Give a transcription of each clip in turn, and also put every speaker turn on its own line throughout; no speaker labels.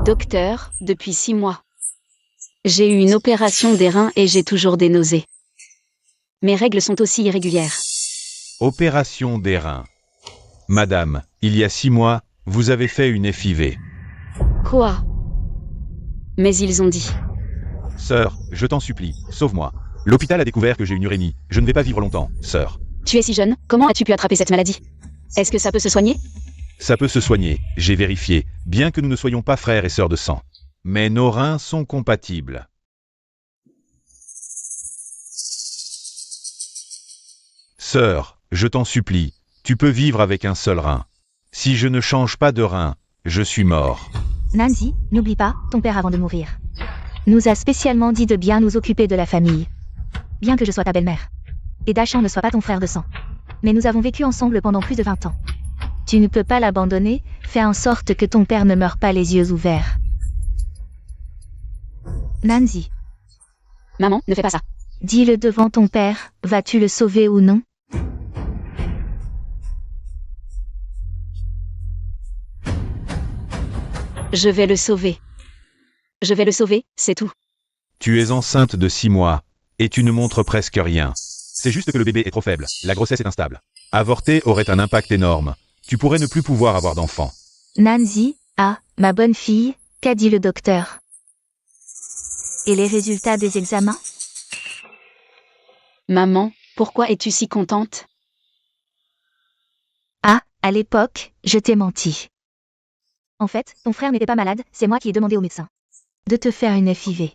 Docteur, depuis 6 mois. J'ai eu une opération des reins et j'ai toujours des nausées. Mes règles sont aussi irrégulières.
Opération des reins. Madame, il y a 6 mois, vous avez fait une FIV.
Quoi? Mais ils ont dit.
Sœur, je t'en supplie, sauve-moi. L'hôpital a découvert que j'ai une urémie. Je ne vais pas vivre longtemps, sœur.
Tu es si jeune, comment as-tu pu attraper cette maladie? Est-ce que ça peut se soigner?
Ça peut se soigner, j'ai vérifié, bien que nous ne soyons pas frères et sœurs de sang. Mais nos reins sont compatibles. Sœur, je t'en supplie, tu peux vivre avec un seul rein. Si je ne change pas de rein, je suis mort.
Nancy, n'oublie pas, ton père avant de mourir nous a spécialement dit de bien nous occuper de la famille. Bien que je sois ta belle-mère. Et Dashan ne soit pas ton frère de sang. Mais nous avons vécu ensemble pendant plus de 20 ans. Tu ne peux pas l'abandonner, fais en sorte que ton père ne meure pas les yeux ouverts. Nancy.
Maman, ne fais pas ça.
Dis-le devant ton père, vas-tu le sauver ou non?
Je vais le sauver. Je vais le sauver, c'est tout.
Tu es enceinte de 6 mois, et tu ne montres presque rien. C'est juste que le bébé est trop faible, la grossesse est instable. Avorter aurait un impact énorme. Tu pourrais ne plus pouvoir avoir d'enfant.
Nancy, ma bonne fille, qu'a dit le docteur? Et les résultats des examens?
Maman, pourquoi es-tu si contente?
À l'époque, je t'ai menti. En fait, ton frère n'était pas malade, c'est moi qui ai demandé au médecin de te faire une FIV.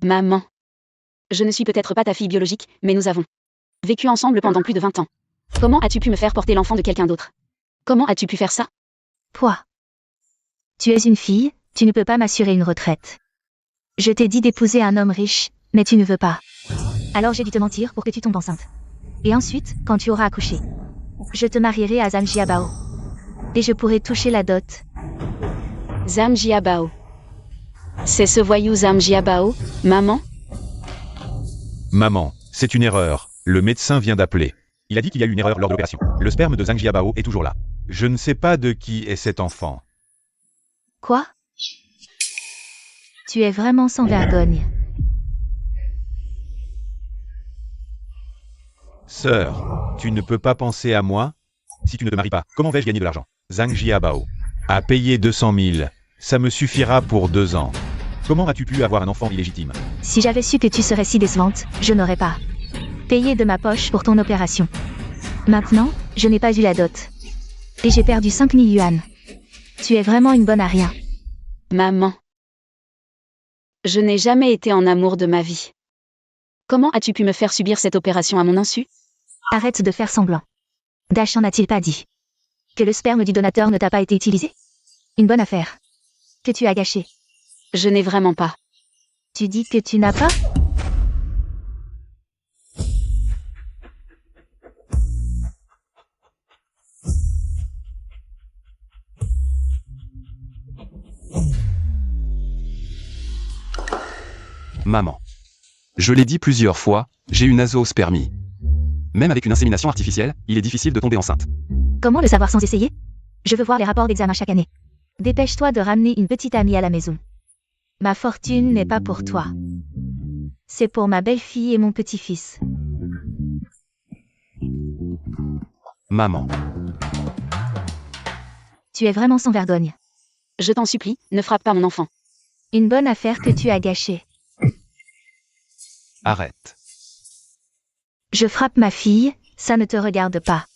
Maman. Je ne suis peut-être pas ta fille biologique, mais nous avons vécu ensemble pendant plus de 20 ans. Comment as-tu pu me faire porter l'enfant de quelqu'un d'autre? Comment as-tu pu faire ça?
Toi. Tu es une fille, tu ne peux pas m'assurer une retraite. Je t'ai dit d'épouser un homme riche, mais tu ne veux pas. Alors j'ai dû te mentir pour que tu tombes enceinte. Et ensuite, quand tu auras accouché, je te marierai à Zamjiabao. Et je pourrai toucher la dot.
Zamjiabao. C'est ce voyou Zamjiabao, maman?
Maman, c'est une erreur. Le médecin vient d'appeler. Il a dit qu'il y a eu une erreur lors de l'opération. Le sperme de Zhang Jiabao est toujours là. Je ne sais pas de qui est cet enfant.
Quoi? Tu es vraiment sans vergogne.
Sœur, tu ne peux pas penser à moi? Si tu ne te maries pas, comment vais-je gagner de l'argent? Zhang Jiabao a payé 200 000. Ça me suffira pour 2 ans. Comment as-tu pu avoir un enfant illégitime?
Si j'avais su que tu serais si décevante, je n'aurais pas payé de ma poche pour ton opération. Maintenant, je n'ai pas eu la dot. Et j'ai perdu 5 000 yuan. Tu es vraiment une bonne à rien.
Maman. Je n'ai jamais été en amour de ma vie. Comment as-tu pu me faire subir cette opération à mon insu?
Arrête de faire semblant. Dashan n'a-t-il pas dit que le sperme du donateur ne t'a pas été utilisé? Une bonne affaire. Que tu as gâché.
Je n'ai vraiment pas.
Tu dis que tu n'as pas?
Maman. Je l'ai dit plusieurs fois, j'ai une azoospermie. Même avec une insémination artificielle, il est difficile de tomber enceinte.
Comment le savoir sans essayer? Je veux voir les rapports d'examen chaque année. Dépêche-toi de ramener une petite amie à la maison. Ma fortune n'est pas pour toi. C'est pour ma belle-fille et mon petit-fils.
Maman.
Tu es vraiment sans vergogne.
Je t'en supplie, ne frappe pas mon enfant.
Une bonne affaire que tu as gâchée.
Arrête.
Je frappe ma fille, ça ne te regarde pas.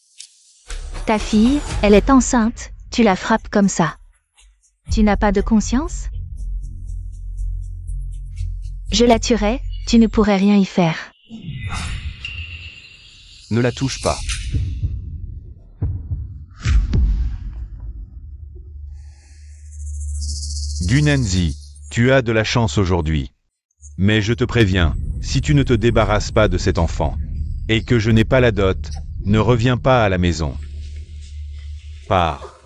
Ta fille, elle est enceinte, tu la frappes comme ça. Tu n'as pas de conscience? Je la tuerais, tu ne pourrais rien y faire.
Ne la touche pas.
Gunanzi, tu as de la chance aujourd'hui. Mais je te préviens, si tu ne te débarrasses pas de cet enfant, et que je n'ai pas la dot, ne reviens pas à la maison. Pars.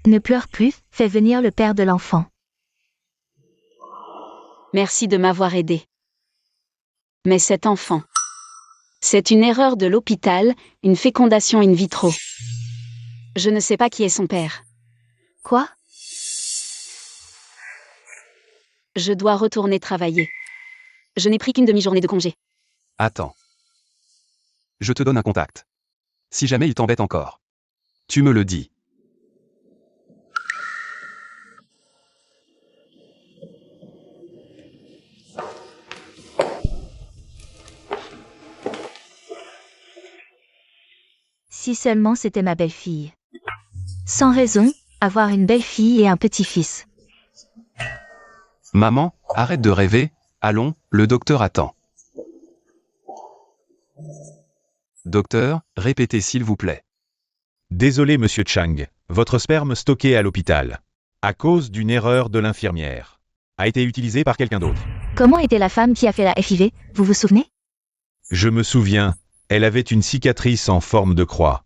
Ne pleure plus, fais venir le père de l'enfant.
Merci de m'avoir aidé. Mais cet enfant, C'est une erreur de l'hôpital, une fécondation in vitro. Je ne sais pas qui est son père.
Quoi?
Je dois retourner travailler. Je n'ai pris qu'une demi-journée de congé.
Attends. Je te donne un contact. Si jamais il t'embête encore. Tu me le dis.
Si seulement c'était ma belle-fille. Sans raison, avoir une belle-fille et un petit-fils.
Maman, arrête de rêver, allons, le docteur attend. Docteur, répétez s'il vous plaît.
Désolé monsieur Chang, votre sperme stocké à l'hôpital, à cause d'une erreur de l'infirmière, a été utilisé par quelqu'un d'autre.
Comment était la femme qui a fait la FIV, vous vous souvenez?
Je me souviens, elle avait une cicatrice en forme de croix.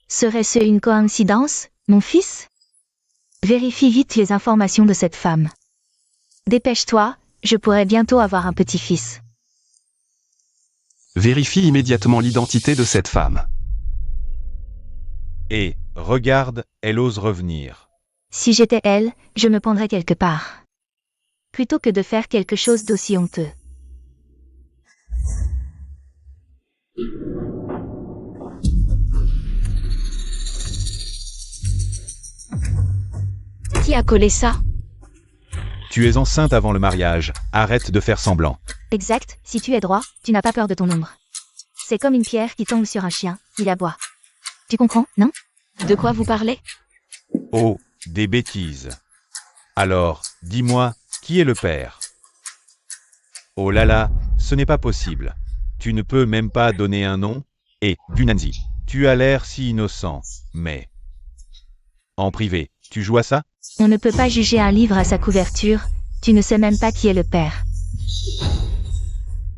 Serait-ce une coïncidence, mon fils? Vérifie vite les informations de cette femme. Dépêche-toi, je pourrais bientôt avoir un petit-fils.
Vérifie immédiatement l'identité de cette femme.
Et, regarde, elle ose revenir.
Si j'étais elle, je me pendrais quelque part. Plutôt que de faire quelque chose d'aussi honteux.
Qui a collé ça?
Tu es enceinte avant le mariage, arrête de faire semblant.
Exact, si tu es droit, tu n'as pas peur de ton ombre. C'est comme une pierre qui tombe sur un chien, il aboie. Tu comprends, non?
De quoi vous parlez?
Oh, des bêtises. Alors, dis-moi, qui est le père? Oh là là, ce n'est pas possible. Tu ne peux même pas donner un nom? Et, Gunanzi, tu as l'air si innocent, mais... En privé, tu joues à ça?
On ne peut pas juger un livre à sa couverture, tu ne sais même pas qui est le père.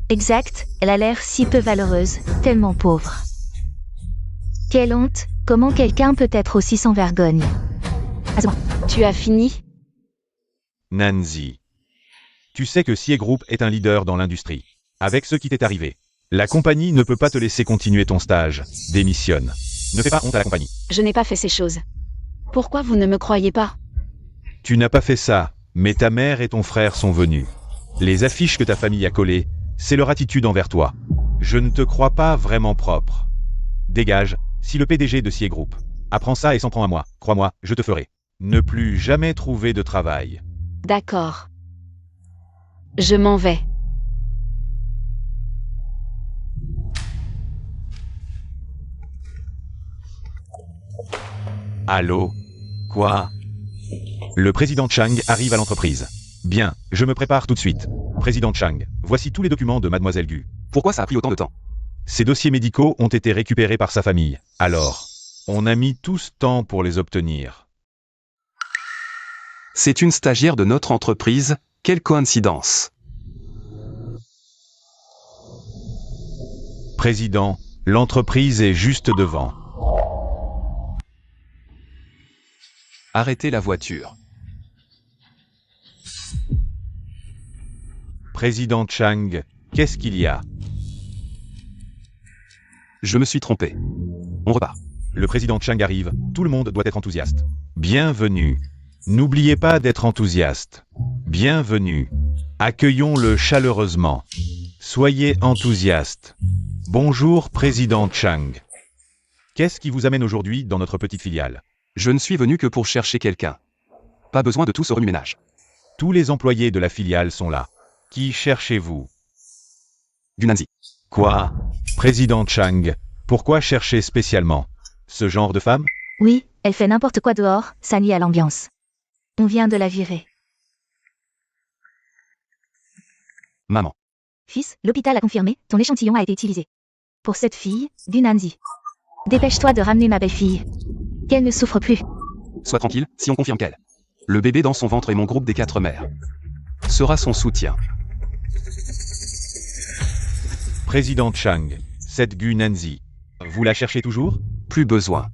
Exact, elle a l'air si peu valeureuse, tellement pauvre. Quelle honte, comment quelqu'un peut être aussi sans vergogne?
Tu as fini?
Nancy. Tu sais que Sie Group est un leader dans l'industrie. Avec ce qui t'est arrivé, la compagnie ne peut pas te laisser continuer ton stage. Démissionne. Ne fais pas honte à la compagnie.
Je n'ai pas fait ces choses. Pourquoi vous ne me croyez pas?
Tu n'as pas fait ça, mais ta mère et ton frère sont venus. Les affiches que ta famille a collées, c'est leur attitude envers toi. Je ne te crois pas vraiment propre. Dégage, si le PDG de Sie Group apprend ça et s'en prend à moi, crois-moi, je te ferai. Ne plus jamais trouver de travail.
D'accord. Je m'en vais.
Allô? Quoi? Le président Chang arrive à l'entreprise. Bien, je me prépare tout de suite. Président Chang, voici tous les documents de Mademoiselle Gu.
Pourquoi ça a pris autant de temps?
Ces dossiers médicaux ont été récupérés par sa famille. Alors, on a mis tout ce temps pour les obtenir.
C'est une stagiaire de notre entreprise, quelle coïncidence.
Président, l'entreprise est juste devant.
Arrêtez la voiture.
Président Chang, qu'est-ce qu'il y a?
Je me suis trompé. On repart.
Le président Chang arrive, tout le monde doit être enthousiaste. Bienvenue. N'oubliez pas d'être enthousiaste. Bienvenue. Accueillons-le chaleureusement. Soyez enthousiaste. Bonjour président Chang. Qu'est-ce qui vous amène aujourd'hui dans notre petite filiale?
Je ne suis venu que pour chercher quelqu'un. Pas besoin de tout ce remue-ménage.
Tous les employés de la filiale sont là. Qui cherchez-vous?
Gunanzi.
Quoi? Président Chang, pourquoi chercher spécialement ce genre de femme?
Oui, elle fait n'importe quoi dehors, ça nuit à l'ambiance. On vient de la virer.
Maman.
Fils, l'hôpital a confirmé, ton échantillon a été utilisé. Pour cette fille, Gunanzi. Dépêche-toi de ramener ma belle-fille. Qu'elle ne souffre plus.
Sois tranquille, si on confirme qu'elle. Le bébé dans son ventre et mon groupe des 4 mères. Sera son soutien.
Président Chang, cette Gu Nanzi. Vous la cherchez toujours?
Plus besoin.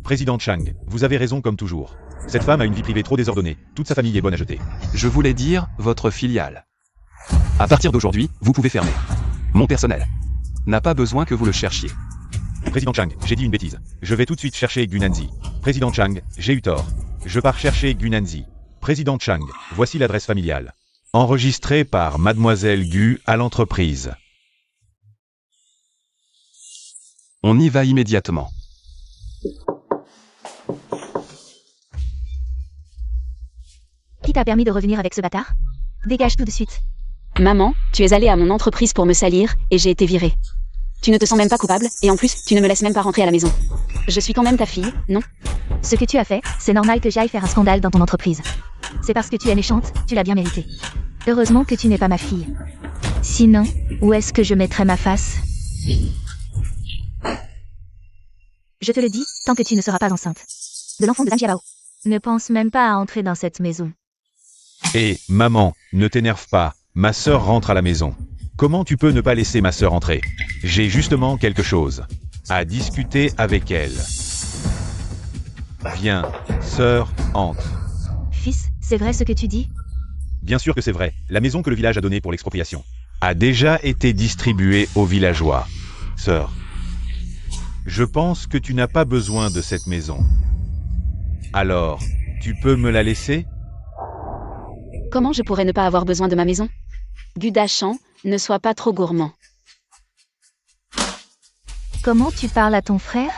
Président Chang, vous avez raison comme toujours. Cette femme a une vie privée trop désordonnée. Toute sa famille est bonne à jeter.
Je voulais dire votre filiale. À partir d'aujourd'hui, vous pouvez fermer. Mon personnel n'a pas besoin que vous le cherchiez.
Président Chang, j'ai dit une bêtise. Je vais tout de suite chercher Gunanzi. Président Chang, j'ai eu tort. Je pars chercher Gunanzi. Président Chang, voici l'adresse familiale. Enregistré par Mademoiselle Gu à l'entreprise.
On y va immédiatement.
Qui t'a permis de revenir avec ce bâtard? Dégage tout de suite.
Maman, tu es allée à mon entreprise pour me salir, et j'ai été virée. Tu ne te sens même pas coupable, et en plus, tu ne me laisses même pas rentrer à la maison. Je suis quand même ta fille, non?
Ce que tu as fait, c'est normal que j'aille faire un scandale dans ton entreprise. C'est parce que tu es méchante, tu l'as bien mérité. Heureusement que tu n'es pas ma fille. Sinon, où est-ce que je mettrais ma face? Je te le dis, tant que tu ne seras pas enceinte. De l'enfant de Zhang Jiabao. Ne pense même pas à entrer dans cette maison.
Et, maman, ne t'énerve pas, ma sœur rentre à la maison. Comment tu peux ne pas laisser ma sœur entrer? J'ai justement quelque chose à discuter avec elle. Viens, sœur, entre.
Fils, c'est vrai ce que tu dis?
Bien sûr que c'est vrai, la maison que le village a donnée pour l'expropriation a déjà été distribuée aux villageois. Sœur, je pense que tu n'as pas besoin de cette maison. Alors, tu peux me la laisser?
Comment je pourrais ne pas avoir besoin de ma maison? Gudachan, ne sois pas trop gourmand.
Comment tu parles à ton frère?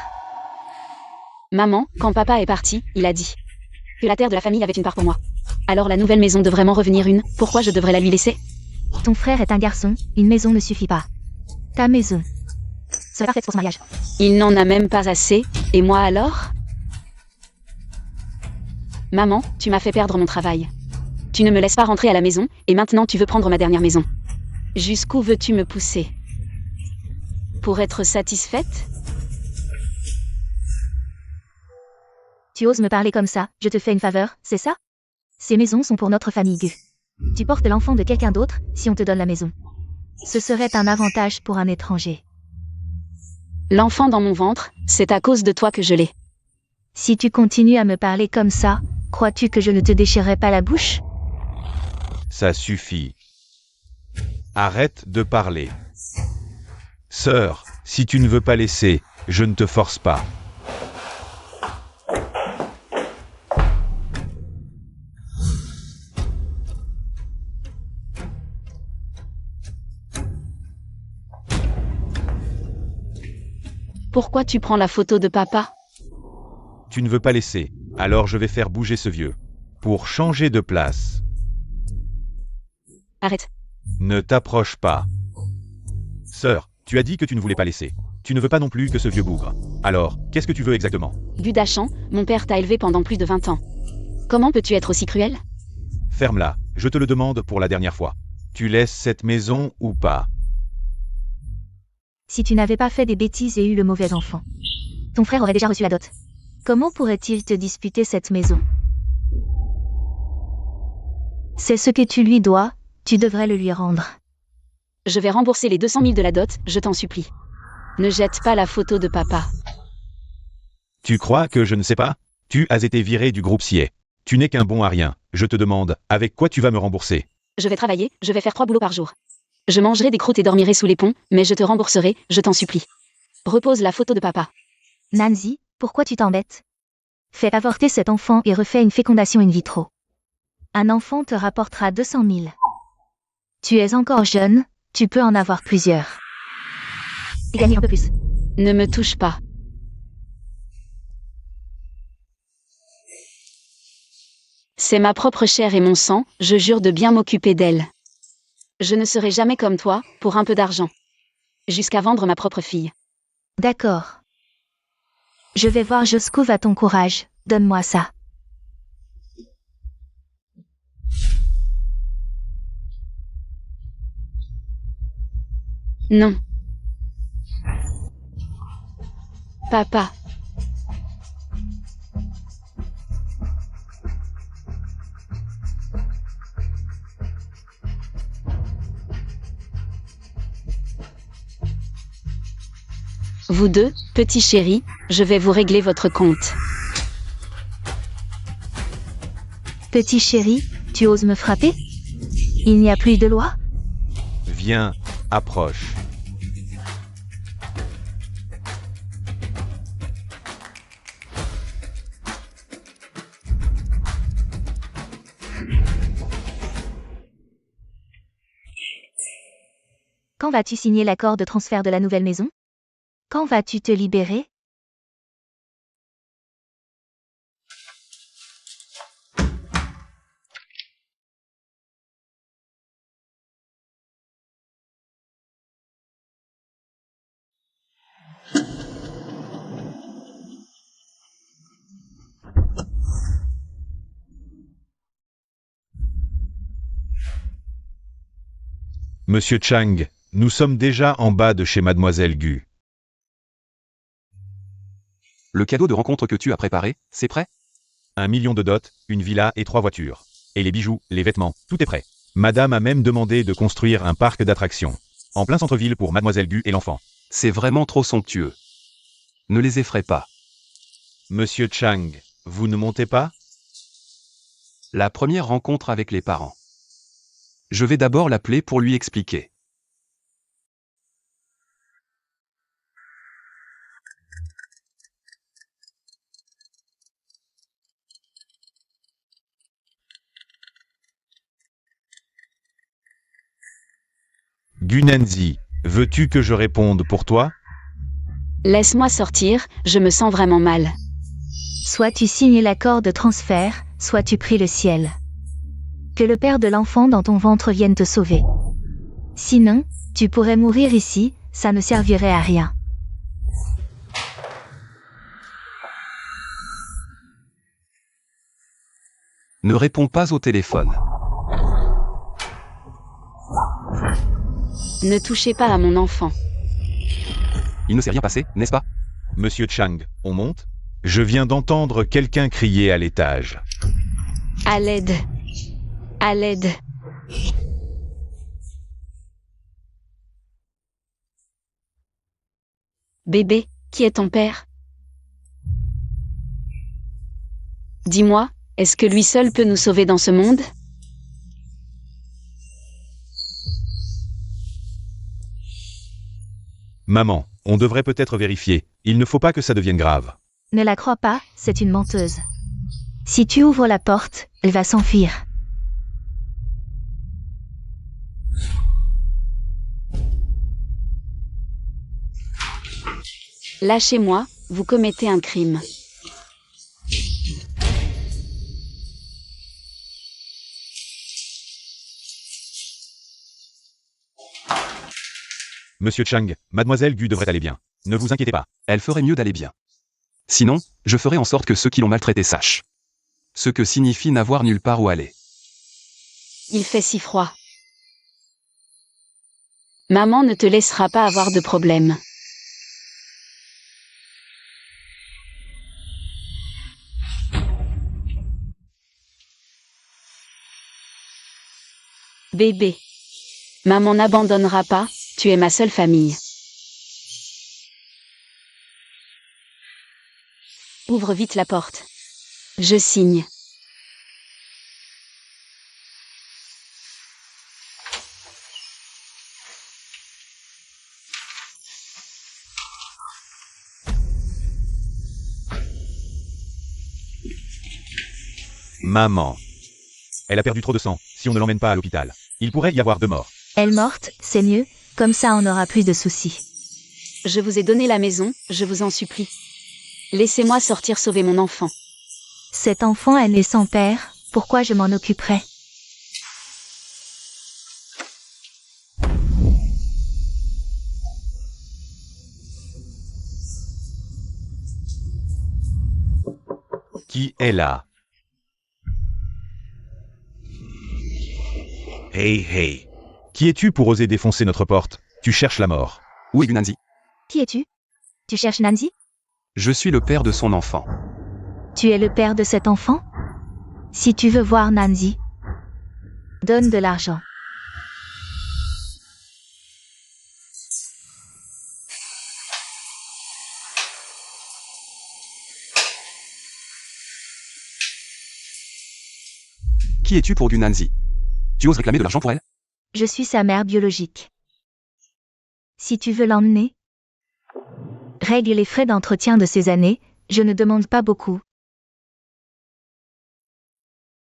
Maman, quand papa est parti, il a dit que la terre de la famille avait une part pour moi. Alors la nouvelle maison devrait m'en revenir une, pourquoi je devrais la lui laisser?
Ton frère est un garçon, une maison ne suffit pas. Ta maison serait parfaite pour ce mariage.
Il n'en a même pas assez, et moi alors? Maman, tu m'as fait perdre mon travail. Tu ne me laisses pas rentrer à la maison, et maintenant tu veux prendre ma dernière maison. Jusqu'où veux-tu me pousser? Pour être satisfaite?
Tu oses me parler comme ça, je te fais une faveur, c'est ça? Ces maisons sont pour notre famille Gu. Tu portes l'enfant de quelqu'un d'autre, si on te donne la maison. Ce serait un avantage pour un étranger.
L'enfant dans mon ventre, c'est à cause de toi que je l'ai.
Si tu continues à me parler comme ça, crois-tu que je ne te déchirerai pas la bouche?
Ça suffit. Arrête de parler. Sœur, si tu ne veux pas laisser, je ne te force pas.
Pourquoi tu prends la photo de papa?
Tu ne veux pas laisser, alors je vais faire bouger ce vieux. Pour changer de place.
Arrête.
Ne t'approche pas. Sœur, tu as dit que tu ne voulais pas laisser. Tu ne veux pas non plus que ce vieux bougre. Alors, qu'est-ce que tu veux exactement?
Gudachan, mon père t'a élevé pendant plus de 20 ans. Comment peux-tu être aussi cruel?
Ferme-la, je te le demande pour la dernière fois. Tu laisses cette maison ou pas?
Si tu n'avais pas fait des bêtises et eu le mauvais enfant, ton frère aurait déjà reçu la dot. Comment pourrait-il te disputer cette maison? C'est ce que tu lui dois, tu devrais le lui rendre.
Je vais rembourser les 200 000 de la dot, je t'en supplie. Ne jette pas la photo de papa.
Tu crois que je ne sais pas? Tu as été viré du groupe Siet. Tu n'es qu'un bon à rien. Je te demande, avec quoi tu vas me rembourser?
Je vais travailler, je vais faire 3 boulots par jour. Je mangerai des croûtes et dormirai sous les ponts, mais je te rembourserai, je t'en supplie. Repose la photo de papa.
Nancy, pourquoi tu t'embêtes? Fais avorter cet enfant et refais une fécondation in vitro. Un enfant te rapportera 200 000. Tu es encore jeune, tu peux en avoir plusieurs. Et gagner un peu plus.
Ne me touche pas. C'est ma propre chair et mon sang, je jure de bien m'occuper d'elle. Je ne serai jamais comme toi, pour un peu d'argent. Jusqu'à vendre ma propre fille.
D'accord. Je vais voir jusqu'où va ton courage, donne-moi ça.
Non. Papa. Vous deux, petits chéris, je vais vous régler votre compte.
Petit chéri, tu oses me frapper? Il n'y a plus de loi?
Viens, approche.
Quand vas-tu signer l'accord de transfert de la nouvelle maison? Quand vas-tu te libérer?
Monsieur Chang, nous sommes déjà en bas de chez Mademoiselle Gu.
Le cadeau de rencontre que tu as préparé, c'est prêt?
1 million de dot, une villa et 3 voitures. Et les bijoux, les vêtements, tout est prêt. Madame a même demandé de construire un parc d'attractions. En plein centre-ville pour Mademoiselle Gu et l'enfant.
C'est vraiment trop somptueux. Ne les effraie pas.
Monsieur Chang, vous ne montez pas?
La première rencontre avec les parents. Je vais d'abord l'appeler pour lui expliquer.
Gunenzi, veux-tu que je réponde pour toi?
Laisse-moi sortir, je me sens vraiment mal.
Soit tu signes l'accord de transfert, soit tu pries le ciel. Que le père de l'enfant dans ton ventre vienne te sauver. Sinon, tu pourrais mourir ici, ça ne servirait à rien.
Ne réponds pas au téléphone.
Ne touchez pas à mon enfant.
Il ne s'est rien passé, n'est-ce pas?
Monsieur Chang, on monte? Je viens d'entendre quelqu'un crier à l'étage.
À l'aide. À l'aide. Bébé, qui est ton père? Dis-moi, est-ce que lui seul peut nous sauver dans ce monde?
Maman, on devrait peut-être vérifier. Il ne faut pas que ça devienne grave.
Ne la crois pas, c'est une menteuse. Si tu ouvres la porte, elle va s'enfuir.
Lâchez-moi, vous commettez un crime.
Monsieur Chang, Mademoiselle Gu devrait aller bien. Ne vous inquiétez pas.
Elle ferait mieux d'aller bien. Sinon, je ferai en sorte que ceux qui l'ont maltraité sachent. Ce que signifie n'avoir nulle part où aller.
Il fait si froid. Maman ne te laissera pas avoir de problème. Bébé. Maman n'abandonnera pas, tu es ma seule famille. Ouvre vite la porte. Je signe.
Maman. Elle a perdu trop de sang, si on ne l'emmène pas à l'hôpital. Il pourrait y avoir 2 morts.
Elle morte, c'est mieux, comme ça on aura plus de soucis.
Je vous ai donné la maison, je vous en supplie. Laissez-moi sortir sauver mon enfant.
Cet enfant est né sans père, pourquoi je m'en occuperais?
Qui est là? Hey hey. Qui es-tu pour oser défoncer notre porte? Tu cherches la mort.
Où est Gunanzi?
Qui es-tu? Tu cherches Nancy?
Je suis le père de son enfant.
Tu es le père de cet enfant? Si tu veux voir Nancy, donne de l'argent.
Qui es-tu pour Gunanzi? Tu oses réclamer de l'argent pour elle?
Je suis sa mère biologique. Si tu veux l'emmener, règle les frais d'entretien de ces années, je ne demande pas beaucoup.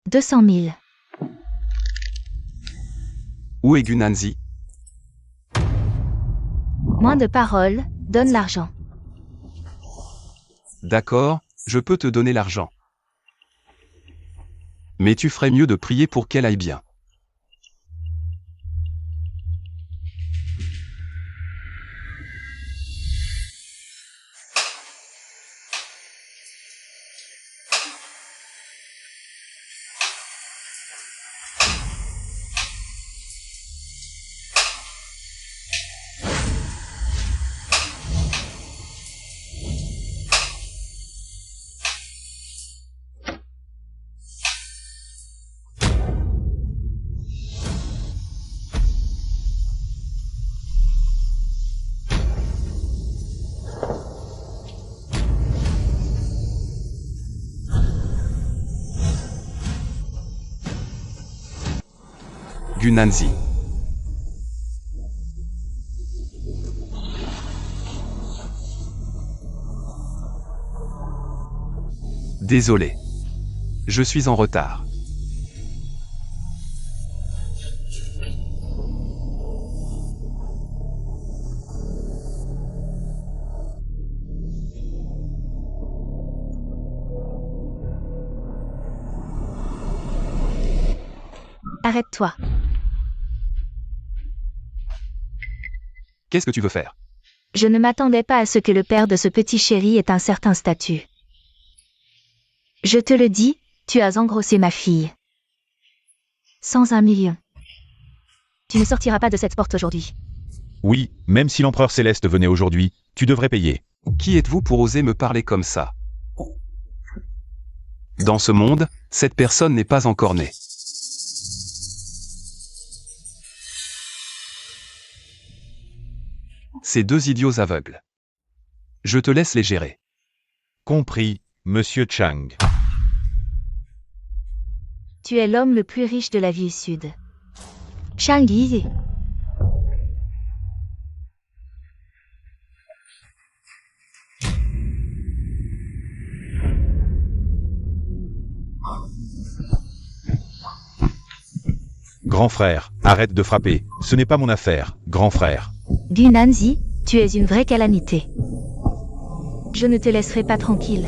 200 000.
Où est Gunanzi?
Moins de paroles, donne l'argent.
D'accord, je peux te donner l'argent. Mais tu ferais mieux de prier pour qu'elle aille bien. Gunanzi. Désolé. Je suis en retard.
Arrête-toi.
Qu'est-ce que tu veux faire?
Je ne m'attendais pas à ce que le père de ce petit chéri ait un certain statut. Je te le dis, tu as engrossé ma fille. Sans 1 million. Tu ne sortiras pas de cette porte aujourd'hui.
Oui, même si l'empereur céleste venait aujourd'hui, tu devrais payer.
Qui êtes-vous pour oser me parler comme ça? Dans ce monde, cette personne n'est pas encore née. Ces deux idiots aveugles. Je te laisse les gérer.
Compris, monsieur Chang.
Tu es l'homme le plus riche de la ville sud. Chang Yi.
Grand frère, arrête de frapper. Ce n'est pas mon affaire, grand frère.
Gunanzi, tu es une vraie calamité. Je ne te laisserai pas tranquille.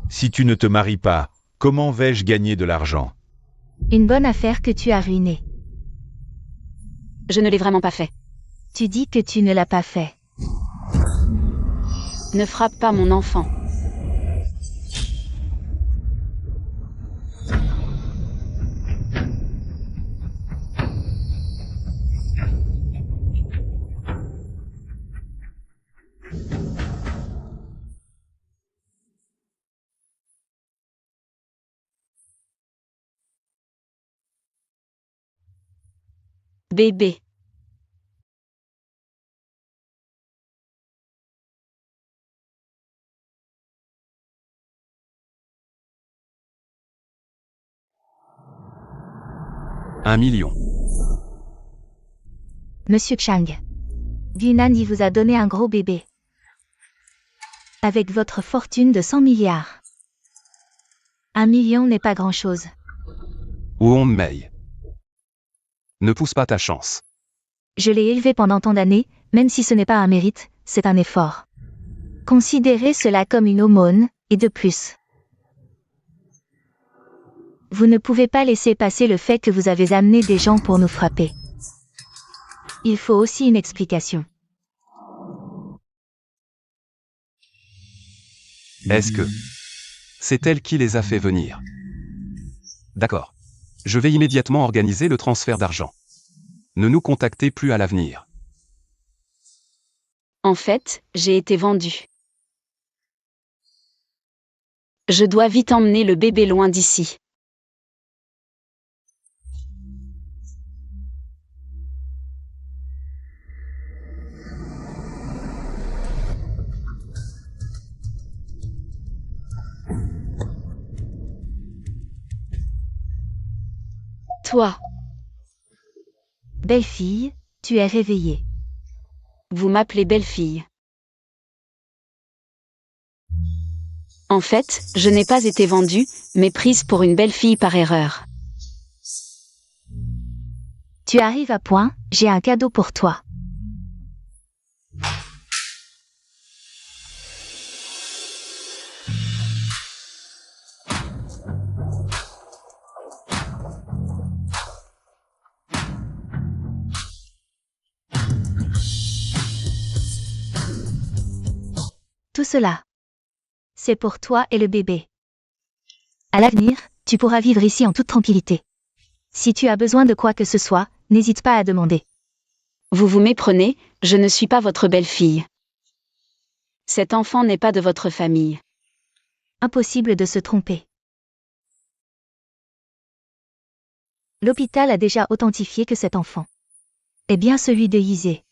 Si tu ne te maries pas, comment vais-je gagner de l'argent?
Une bonne affaire que tu as ruinée.
Je ne l'ai vraiment pas fait.
Tu dis que tu ne l'as pas fait.
Ne frappe pas mon enfant. Bébé.
Un million.
Monsieur Chang. Gunanzi vous a donné un gros bébé. Avec votre fortune de 100 milliards. 1 million n'est pas grand-chose.
Ouon Mei. Ne pousse pas ta chance.
Je l'ai élevé pendant tant d'années, même si ce n'est pas un mérite, c'est un effort. Considérez cela comme une aumône, et de plus. Vous ne pouvez pas laisser passer le fait que vous avez amené des gens pour nous frapper. Il faut aussi une explication.
Est-ce que c'est elle qui les a fait venir? D'accord. Je vais immédiatement organiser le transfert d'argent. Ne nous contactez plus à l'avenir.
En fait, j'ai été vendue. Je dois vite emmener le bébé loin d'ici. Toi,
Belle-fille, tu es réveillée.
vous m'appelez belle-fille. En fait, je n'ai pas été vendue, mais prise pour une belle-fille par erreur.
Tu arrives à point, j'ai un cadeau pour toi. Tout cela, c'est pour toi et le bébé. À l'avenir, tu pourras vivre ici en toute tranquillité. Si tu as besoin de quoi que ce soit, n'hésite pas à demander.
Vous vous méprenez, je ne suis pas votre belle-fille. Cet enfant n'est pas de votre famille.
Impossible de se tromper. L'hôpital a déjà authentifié que cet enfant est bien celui de Yizé.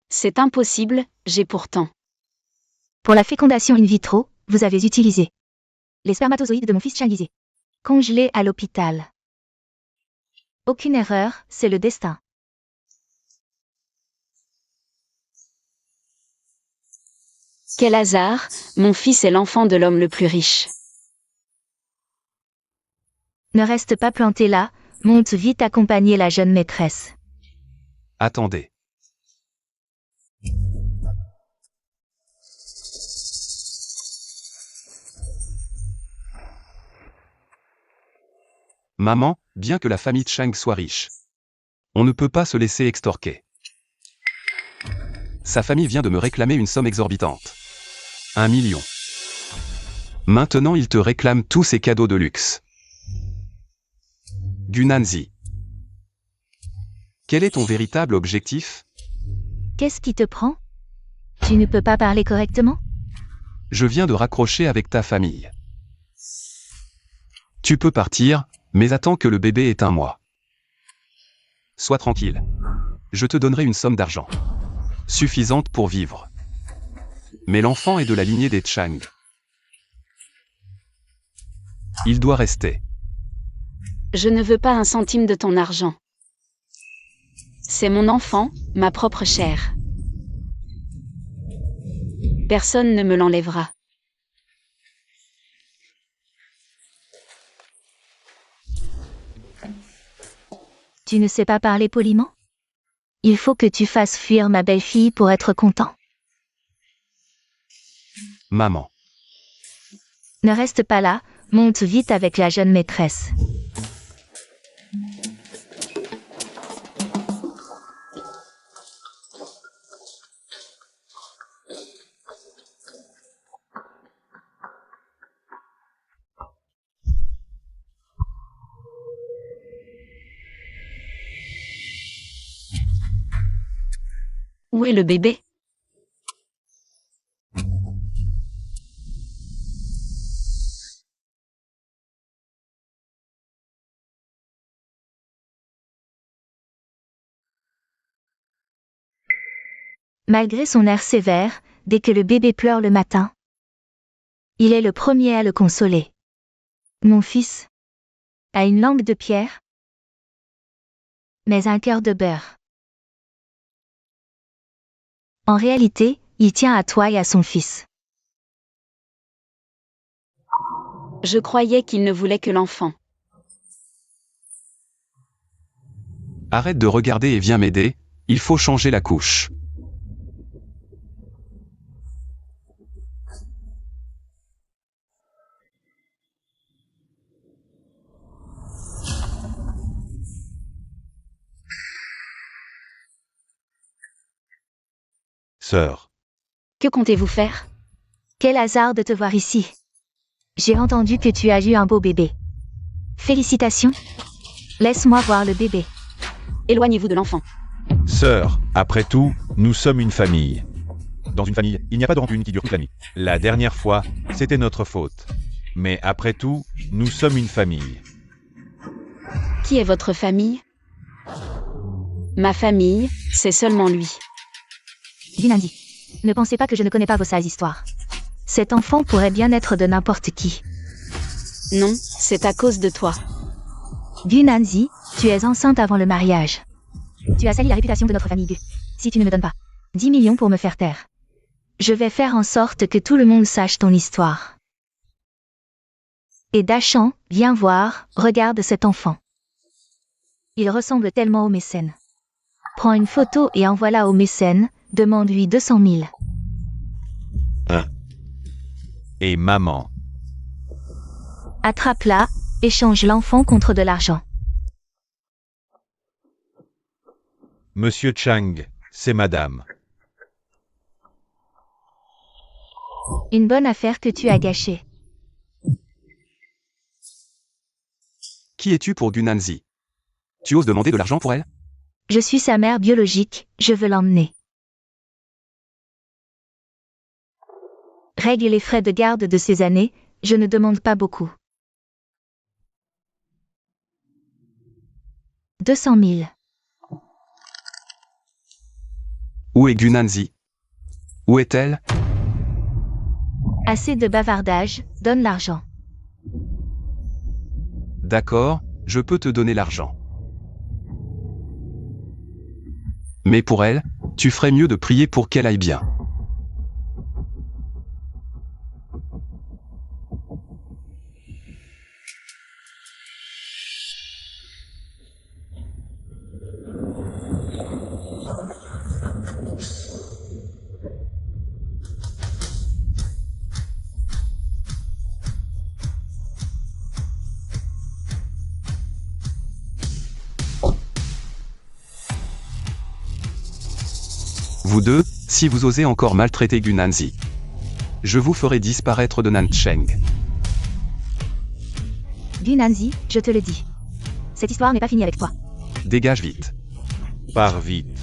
C'est impossible, j'ai pourtant.
Pour la fécondation in vitro, vous avez utilisé les spermatozoïdes de mon fils Chang Yizé, congelés à l'hôpital. Aucune erreur, c'est le destin.
Quel hasard, mon fils est l'enfant de l'homme le plus riche.
Ne reste pas planté là, monte vite accompagner la jeune maîtresse.
Attendez. Maman, bien que la famille Chang soit riche, on ne peut pas se laisser extorquer. Sa famille vient de me réclamer une somme exorbitante. 1 million. Maintenant il te réclame tous ses cadeaux de luxe. Gunanzi. Quel est ton véritable objectif?
Qu'est-ce qui te prend? Tu ne peux pas parler correctement?
Je viens de raccrocher avec ta famille. Tu peux partir, mais attends que le bébé ait 1 mois. Sois tranquille. Je te donnerai une somme d'argent suffisante pour vivre. Mais l'enfant est de la lignée des Chang. Il doit rester.
Je ne veux pas un centime de ton argent. C'est mon enfant, ma propre chair. Personne ne me l'enlèvera.
Tu ne sais pas parler poliment? Il faut que tu fasses fuir ma belle-fille pour être content.
Maman.
Ne reste pas là, monte vite avec la jeune maîtresse.
Où est le bébé?
Malgré son air sévère, dès que le bébé pleure le matin, il est le premier à le consoler. Mon fils a une langue de pierre, mais un cœur de beurre. En réalité, il tient à toi et à son fils.
Je croyais qu'il ne voulait que l'enfant.
Arrête de regarder et viens m'aider, il faut changer la couche.
Sœur,
Que comptez-vous faire?
Quel hasard de te voir ici. J'ai entendu que tu as eu un beau bébé. Félicitations. Laisse-moi voir le bébé.
Éloignez-vous de l'enfant.
sœur, après tout, nous sommes une famille. Dans une famille, il n'y a pas de rancune qui dure toute la nuit. La dernière fois, c'était notre faute. Mais après tout, nous sommes une famille.
Qui est votre famille? Ma famille, c'est seulement lui.
Gunanzi. Ne pensez pas que je ne connais pas vos sales histoires. Cet enfant pourrait bien être de n'importe qui.
Non, c'est à cause de toi.
Gu Nanzi, tu es enceinte avant le mariage. Tu as sali la réputation de notre famille Gu. Si tu ne me donnes pas 10 millions pour me faire taire, je vais faire en sorte que tout le monde sache ton histoire. Et Dachan, viens voir, regarde cet enfant. Il ressemble tellement au mécène. Prends une photo et envoie-la au mécène, demande-lui 200 000.
Et maman.
Attrape-la, échange l'enfant contre de l'argent.
Monsieur Chang, c'est madame.
Une bonne affaire que tu as gâchée.
Qui es-tu pour Gu Nanzi? Tu oses demander de l'argent pour elle?
Je suis sa mère biologique, je veux l'emmener. Règle les frais de garde de ces années, je ne demande pas beaucoup. 200 000.
Où est Gu Nanzi? Où est-elle?
Assez de bavardage, donne l'argent.
D'accord, je peux te donner l'argent. Mais pour elle, tu ferais mieux de prier pour qu'elle aille bien. Vous deux, si vous osez encore maltraiter Gu Nanzi, je vous ferai disparaître de Nancheng.
Gu Nanzi, je te le dis. Cette histoire n'est pas finie avec toi.
Dégage vite.
Pars vite.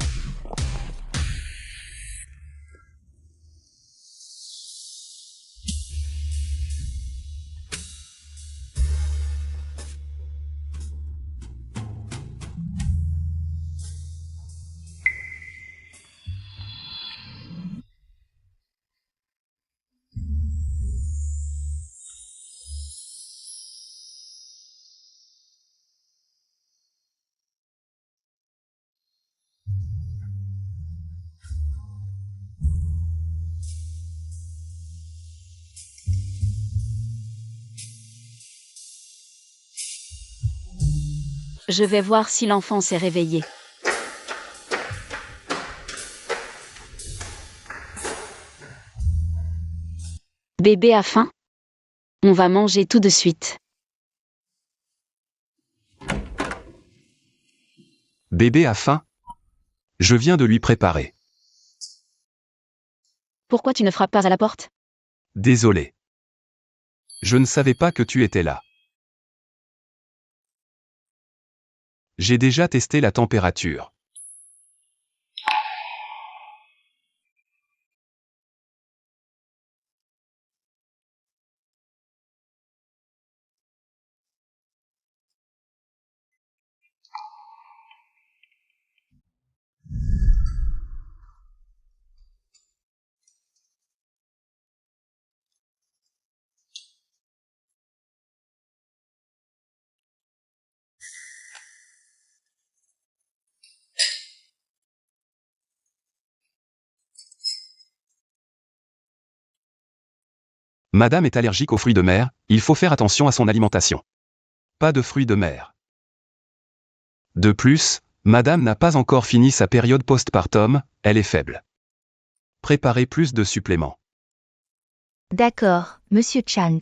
Je vais voir si l'enfant s'est réveillé. Bébé a faim? On va manger tout de suite.
Bébé a faim? Je viens de lui préparer.
Pourquoi tu ne frappes pas à la porte?
Désolé. Je ne savais pas que tu étais là. J'ai déjà testé la température. Madame est allergique aux fruits de mer, il faut faire attention à son alimentation. Pas de fruits de mer. De plus, Madame n'a pas encore fini sa période postpartum, elle est faible. Préparez plus de suppléments.
D'accord, Monsieur Chang.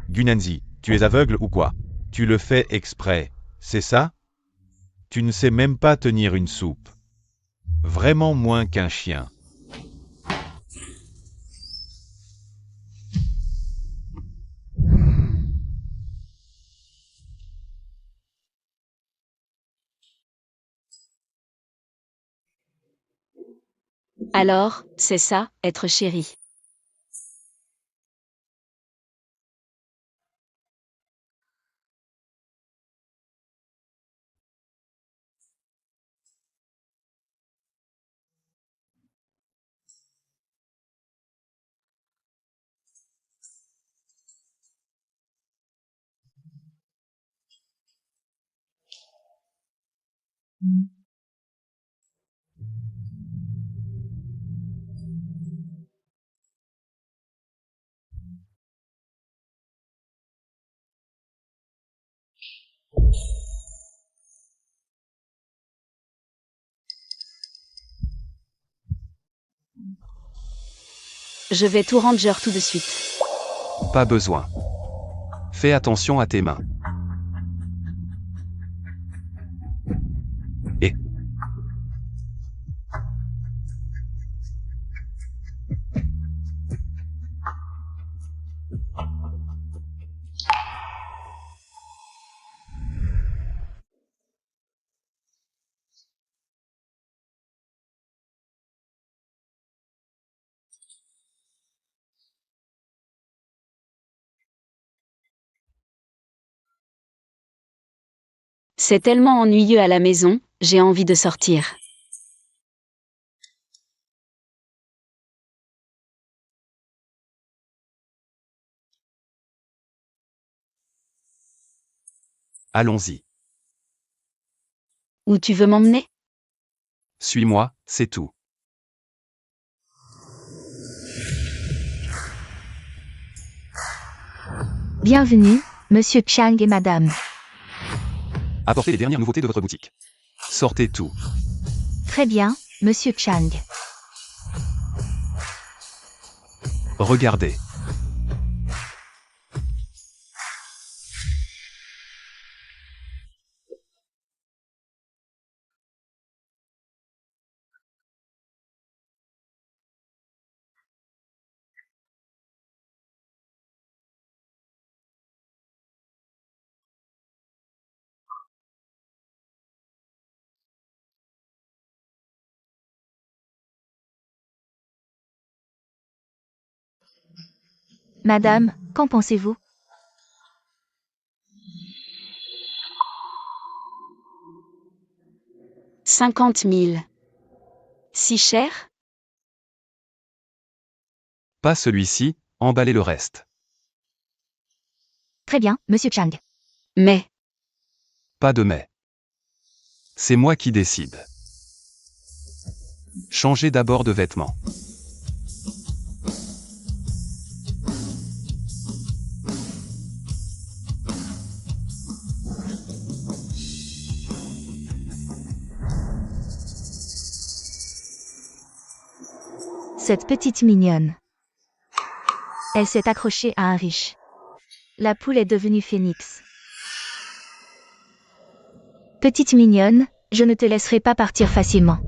Gu Nanzi, tu es aveugle ou quoi? Tu le fais exprès, c'est ça? Tu ne sais même pas tenir une soupe. Vraiment moins qu'un chien.
Alors, c'est ça, être chéri. Je vais tout ranger tout de suite.
Pas besoin. Fais attention à tes mains. Et
C'est tellement ennuyeux à la maison, j'ai envie de sortir.
allons-y.
Où tu veux m'emmener?
Suis-moi, c'est tout.
Bienvenue, Monsieur Chang et Madame.
Apportez les dernières nouveautés de votre boutique. Sortez tout.
Très bien, Monsieur Chang.
Regardez.
Madame, qu'en pensez-vous?
« 50 000. Si cher?
Pas celui-ci, emballez le reste.
Très bien, Monsieur Chang.
Mais,
Pas de mais. C'est moi qui décide. Changez d'abord de vêtements.
Cette petite mignonne. Elle s'est accrochée à un riche. La poule est devenue phénix. Petite mignonne, je ne te laisserai pas partir facilement.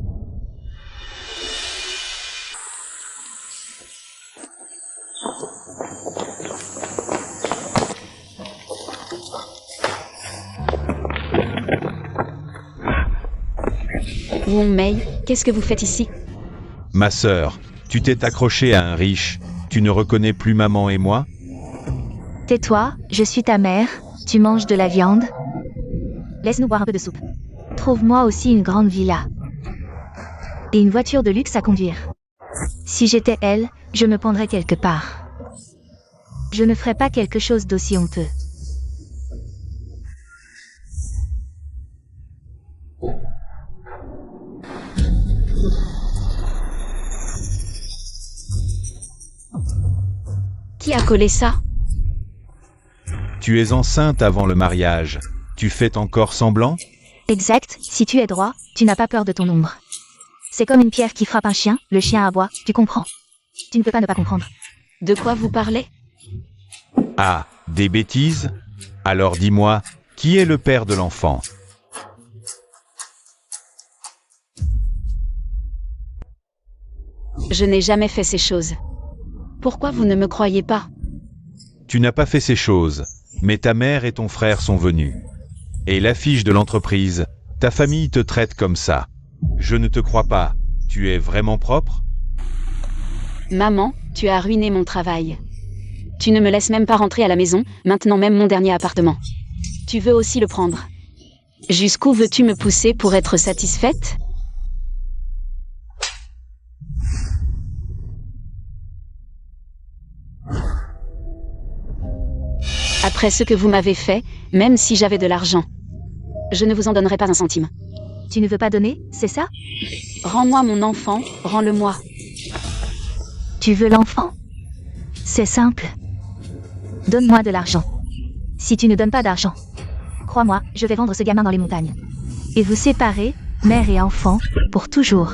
Wong Mei, qu'est-ce que vous faites ici?
Ma sœur, tu t'es accrochée à un riche, tu ne reconnais plus maman et moi?
Tais-toi, je suis ta mère, tu manges de la viande? Laisse-nous boire un peu de soupe. Trouve-moi aussi une grande villa. Et une voiture de luxe à conduire. Si j'étais elle, je me pendrais quelque part. Je ne ferais pas quelque chose d'aussi honteux.
Qui a collé ça?
Tu es enceinte avant le mariage. Tu fais encore semblant?
Exact, si tu es droit, tu n'as pas peur de ton ombre. C'est comme une pierre qui frappe un chien, le chien aboie, tu comprends. Tu ne peux pas ne pas comprendre.
De quoi vous parlez?
Ah, des bêtises? Alors dis-moi, qui est le père de l'enfant?
Je n'ai jamais fait ces choses. Pourquoi vous ne me croyez pas?
Tu n'as pas fait ces choses, mais ta mère et ton frère sont venus. Et l'affiche de l'entreprise, ta famille te traite comme ça. Je ne te crois pas. Tu es vraiment propre?
Maman, tu as ruiné mon travail. Tu ne me laisses même pas rentrer à la maison, maintenant même mon dernier appartement. Tu veux aussi le prendre. Jusqu'où veux-tu me pousser pour être satisfaite? Après ce que vous m'avez fait, même si j'avais de l'argent, je ne vous en donnerai pas un centime.
Tu ne veux pas donner, c'est ça?
Rends-moi mon enfant, rends-le-moi.
Tu veux l'enfant? C'est simple. Donne-moi de l'argent. Si tu ne donnes pas d'argent, crois-moi, je vais vendre ce gamin dans les montagnes. Et vous séparer, mère et enfant, pour toujours.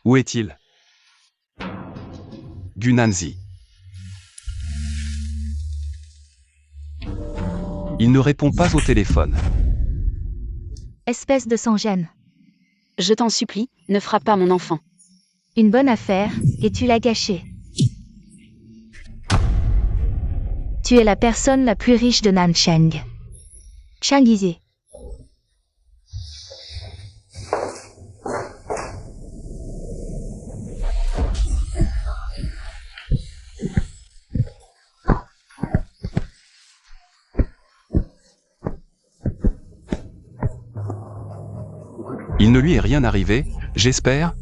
Où est-il? Gunanzi. Il ne répond pas au téléphone.
Espèce de sans-gêne.
Je t'en supplie, ne frappe pas mon enfant.
Une bonne affaire, et tu l'as gâché. Tu es la personne la plus riche de Nancheng. Chang Yizhe.
Il ne lui est rien arrivé, j'espère?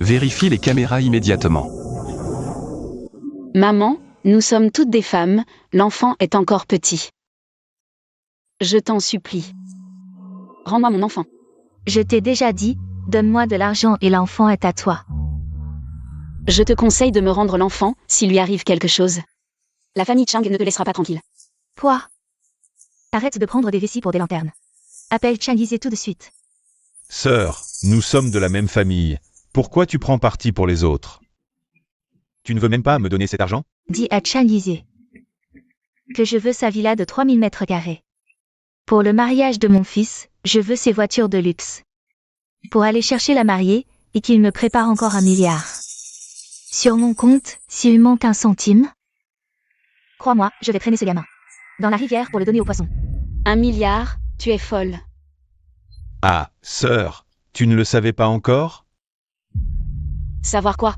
Vérifie les caméras immédiatement.
Maman, nous sommes toutes des femmes, l'enfant est encore petit. Je t'en supplie. Rends-moi mon enfant.
Je t'ai déjà dit, donne-moi de l'argent et l'enfant est à toi.
Je te conseille de me rendre l'enfant, s'il lui arrive quelque chose. La famille Chang ne te laissera pas tranquille.
Toi. Arrête de prendre des vessies pour des lanternes. Appelle Chang Yizhe tout de suite.
Sœur, nous sommes de la même famille. Pourquoi tu prends parti pour les autres? Tu ne veux même pas me donner cet argent?
Dis à Chang Yizhe que je veux sa villa de 3000 mètres carrés. Pour le mariage de mon fils, je veux ses voitures de luxe. Pour aller chercher la mariée, et qu'il me prépare encore 1 milliard. Sur mon compte, s'il manque 1 centime, crois-moi, je vais traîner ce gamin dans la rivière pour le donner aux poissons.
1 milliard, tu es folle.
Ah, sœur, tu ne le savais pas encore?
Savoir quoi?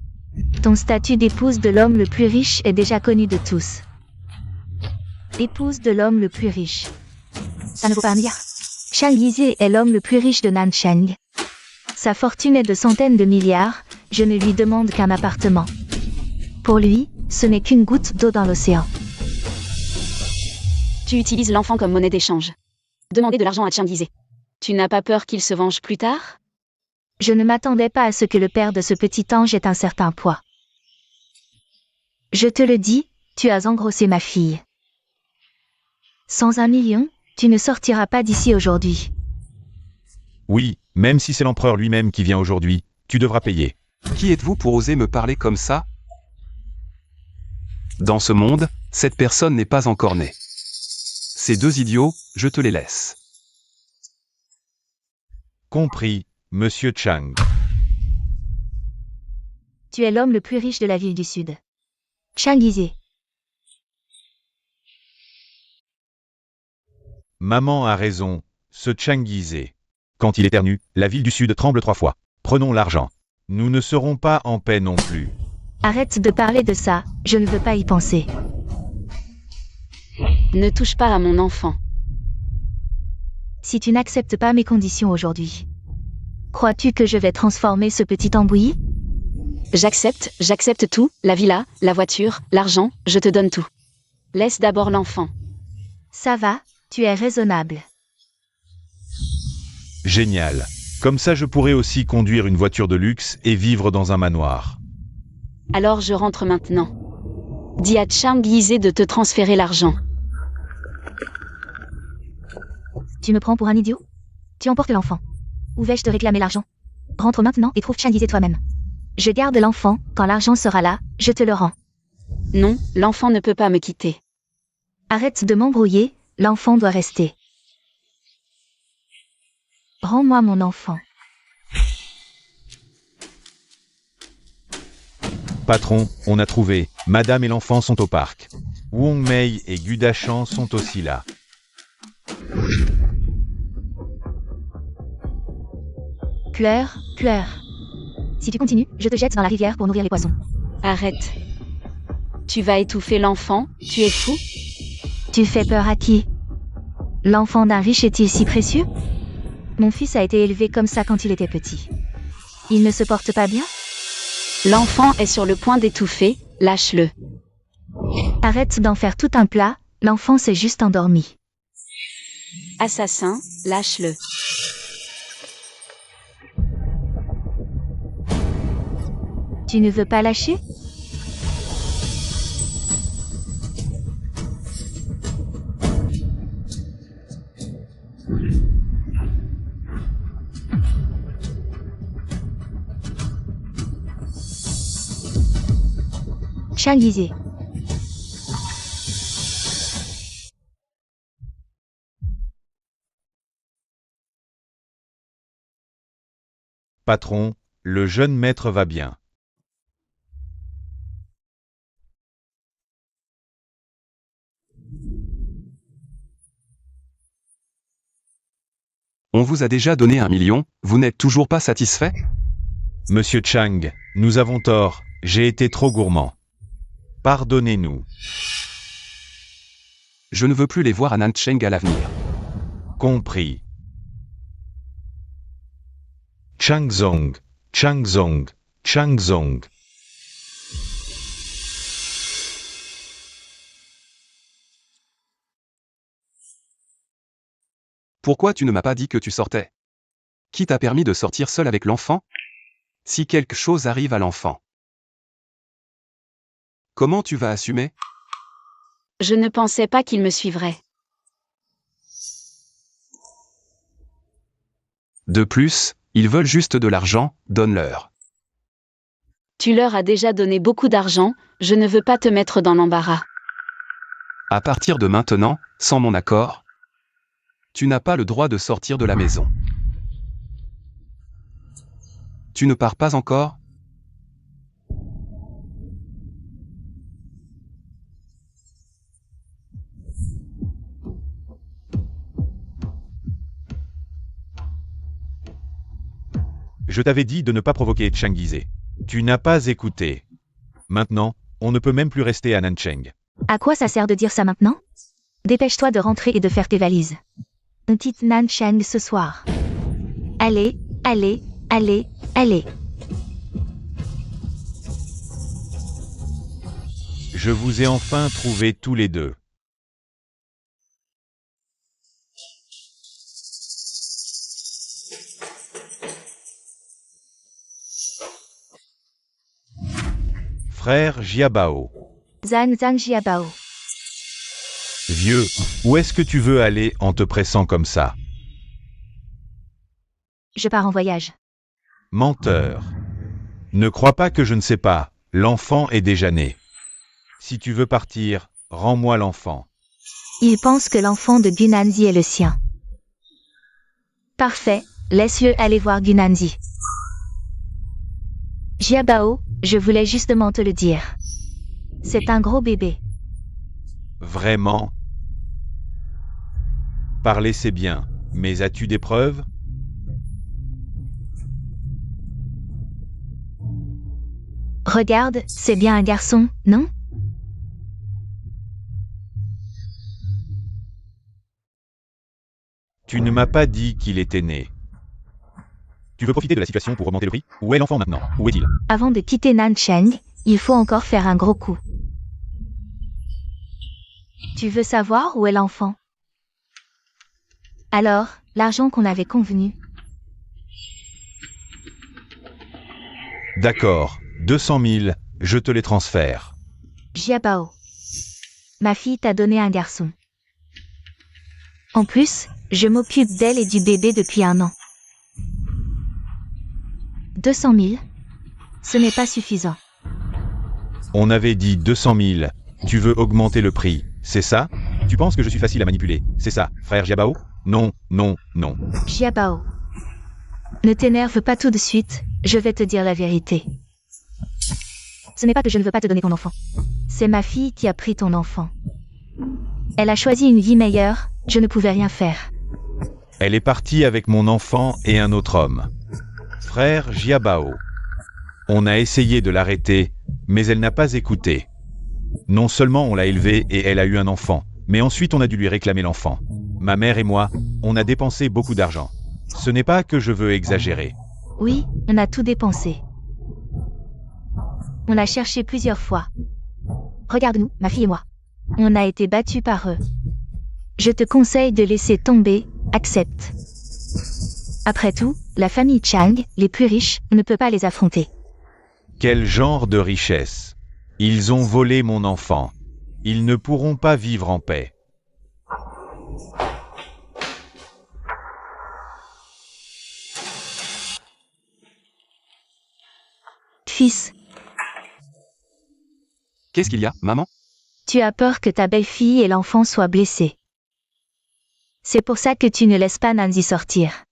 Ton statut d'épouse de l'homme le plus riche est déjà connu de tous. Épouse de l'homme le plus riche. Ça ne vaut pas 1 milliard. Chang Yizhe est l'homme le plus riche de Nancheng. Sa fortune est de centaines de milliards, je ne lui demande qu'un appartement. Pour lui, ce n'est qu'une goutte d'eau dans l'océan.
Tu utilises l'enfant comme monnaie d'échange. Demander de l'argent à Chang Yizhe. Tu n'as pas peur qu'il se venge plus tard?
Je ne m'attendais pas à ce que le père de ce petit ange ait un certain poids. Je te le dis, tu as engrossé ma fille. Sans 1 million, tu ne sortiras pas d'ici aujourd'hui.
Oui, même si c'est l'empereur lui-même qui vient aujourd'hui, tu devras payer.
Qui êtes-vous pour oser me parler comme ça? Dans ce monde, cette personne n'est pas encore née. Ces 2 idiots, je te les laisse.
Compris, monsieur Chang.
Tu es l'homme le plus riche de la ville du Sud. Chang Yizhe.
Maman a raison, ce Chang Yizhe. Quand il éternue, la ville du Sud tremble 3 fois. Prenons l'argent. Nous ne serons pas en paix non plus.
Arrête de parler de ça, je ne veux pas y penser.
Ne touche pas à mon enfant.
Si tu n'acceptes pas mes conditions aujourd'hui, crois-tu que je vais transformer ce petit embouilli?
J'accepte tout, la villa, la voiture, l'argent, je te donne tout. Laisse d'abord l'enfant.
Ça va, tu es raisonnable.
Génial. Comme ça je pourrais aussi conduire une voiture de luxe et vivre dans un manoir.
Alors je rentre maintenant. Dis à Chang Yizhe de te transférer l'argent.
Tu me prends pour un idiot? Tu emportes l'enfant. Où vais-je te réclamer l'argent? Rentre maintenant et trouve Chang Yizhe toi-même. Je garde l'enfant, quand l'argent sera là, je te le rends.
Non, l'enfant ne peut pas me quitter.
Arrête de m'embrouiller, l'enfant doit rester. Rends-moi mon enfant.
Patron, on a trouvé. Madame et l'enfant sont au parc. Wong Mei et Gudachan sont aussi là.
Pleure, pleure. Si tu continues, je te jette dans la rivière pour nourrir les poissons.
Arrête. Tu vas étouffer l'enfant, tu es fou?
Tu fais peur à qui? L'enfant d'un riche est-il si précieux? Mon fils a été élevé comme ça quand il était petit. Il ne se porte pas bien?
L'enfant est sur le point d'étouffer, lâche-le.
Arrête d'en faire tout un plat, l'enfant s'est juste endormi.
Assassin, lâche-le.
Tu ne veux pas lâcher? Chang Yizé.
Patron, le jeune maître va bien.
On vous a déjà donné 1 million, vous n'êtes toujours pas satisfait?
Monsieur Chang, nous avons tort, j'ai été trop gourmand. Pardonnez-nous.
Je ne veux plus les voir à Nancheng à l'avenir.
Compris. Changzong, Changzong, Changzong.
Pourquoi tu ne m'as pas dit que tu sortais? Qui t'a permis de sortir seul avec l'enfant? Si quelque chose arrive à l'enfant, comment tu vas assumer?
Je ne pensais pas qu'il me suivrait.
De plus, ils veulent juste de l'argent, donne-leur.
Tu leur as déjà donné beaucoup d'argent, je ne veux pas te mettre dans l'embarras.
À partir de maintenant, sans mon accord, tu n'as pas le droit de sortir de la maison. Tu ne pars pas encore?
Je t'avais dit de ne pas provoquer Chang Yizé. Tu n'as pas écouté. Maintenant, on ne peut même plus rester à Nancheng.
À quoi ça sert de dire ça maintenant? Dépêche-toi de rentrer et de faire tes valises. On quitte Nancheng ce soir. Allez, allez, allez, allez.
Je vous ai enfin trouvés tous les deux. Frère Jiabao.
Zhang Jiabao.
Vieux, où est-ce que tu veux aller en te pressant comme ça?
Je pars en voyage.
Menteur. Ne crois pas que je ne sais pas, l'enfant est déjà né. Si tu veux partir, rends-moi l'enfant.
Il pense que l'enfant de Gunanzi est le sien. Parfait, laisse-le aller voir Gunanzi. Jiabao, je voulais justement te le dire. C'est un gros bébé.
Vraiment? Parler c'est bien, mais as-tu des preuves?
Regarde, c'est bien un garçon, non?
Tu ne m'as pas dit qu'il était né. Tu veux profiter de la situation pour augmenter le prix? Où est l'enfant maintenant? Où est-il?
Avant de quitter Nancheng, il faut encore faire un gros coup. Tu veux savoir où est l'enfant? Alors, l'argent qu'on avait convenu.
D'accord, 200 000, je te les transfère.
Jiabao. Ma fille t'a donné un garçon. En plus, je m'occupe d'elle et du bébé depuis 1 an. 200 000? Ce n'est pas suffisant.
On avait dit 200 000. Tu veux augmenter le prix, c'est ça? Tu penses que je suis facile à manipuler, c'est ça, frère Jiabao? Non, non, non.
Jiabao. Ne t'énerve pas tout de suite, je vais te dire la vérité. Ce n'est pas que je ne veux pas te donner ton enfant. C'est ma fille qui a pris ton enfant. Elle a choisi une vie meilleure, je ne pouvais rien faire.
Elle est partie avec mon enfant et un autre homme. Frère Jiabao. On a essayé de l'arrêter, mais elle n'a pas écouté. Non seulement on l'a élevée et elle a eu un enfant, mais ensuite on a dû lui réclamer l'enfant. Ma mère et moi, on a dépensé beaucoup d'argent. Ce n'est pas que je veux exagérer.
Oui, on a tout dépensé. On a cherché plusieurs fois. Regarde-nous, ma fille et moi. On a été battus par eux. Je te conseille de laisser tomber, accepte. Après tout, la famille Chang, les plus riches, ne peut pas les affronter.
Quel genre de richesse? Ils ont volé mon enfant. Ils ne pourront pas vivre en paix.
Fils,
Qu'est-ce qu'il y a, maman?
tu as peur que ta belle-fille et l'enfant soient blessés. C'est pour ça que tu ne laisses pas Nancy sortir.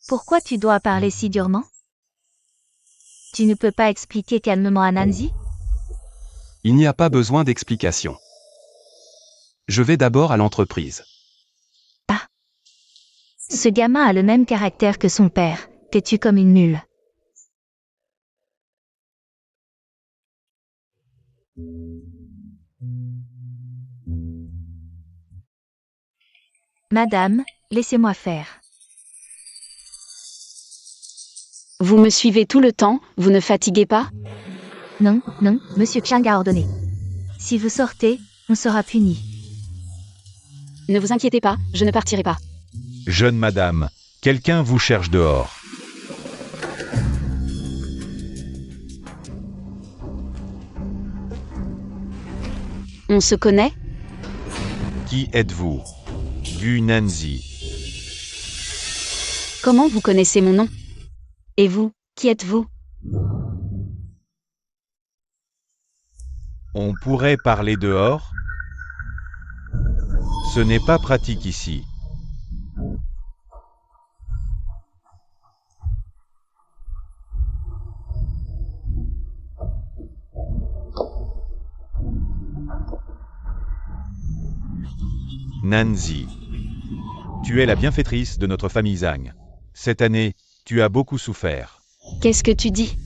Pourquoi tu dois parler si durement? Tu ne peux pas expliquer calmement à Nancy?
Il n'y a pas besoin d'explication. Je vais d'abord à l'entreprise.
Ce gamin a le même caractère que son père, têtu comme une mule. Madame, laissez-moi faire.
Vous me suivez tout le temps, vous ne fatiguez pas?
Non, non, Monsieur Chang a ordonné. Si vous sortez, on sera puni.
Ne vous inquiétez pas, je ne partirai pas.
Jeune madame, quelqu'un vous cherche dehors.
On se connaît?
Qui êtes-vous? Gu Nancy.
Comment vous connaissez mon nom? Et vous, qui êtes-vous?
On pourrait parler dehors? Ce n'est pas pratique ici. Nancy, tu es la bienfaitrice de notre famille Zhang. Cette année, tu as beaucoup souffert.
Qu'est-ce que tu dis?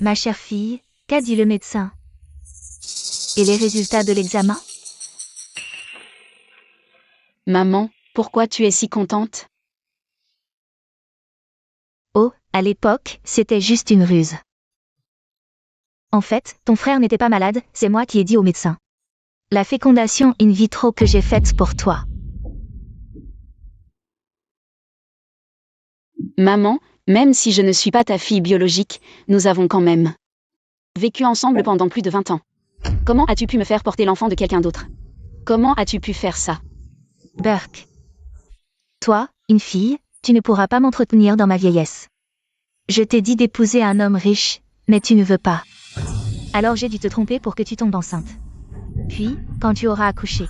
Ma chère fille, qu'a dit le médecin? Et les résultats de l'examen?
Maman, pourquoi tu es si contente?
Oh, à l'époque, c'était juste une ruse. En fait, ton frère n'était pas malade, c'est moi qui ai dit au médecin. La fécondation in vitro que j'ai faite pour toi.
Maman, même si je ne suis pas ta fille biologique, nous avons quand même vécu ensemble pendant plus de 20 ans. Comment as-tu pu me faire porter l'enfant de quelqu'un d'autre? Comment as-tu pu faire ça?
Burke. Toi, une fille, tu ne pourras pas m'entretenir dans ma vieillesse. Je t'ai dit d'épouser un homme riche, mais tu ne veux pas. Alors j'ai dû te tromper pour que tu tombes enceinte. Puis, quand tu auras accouché,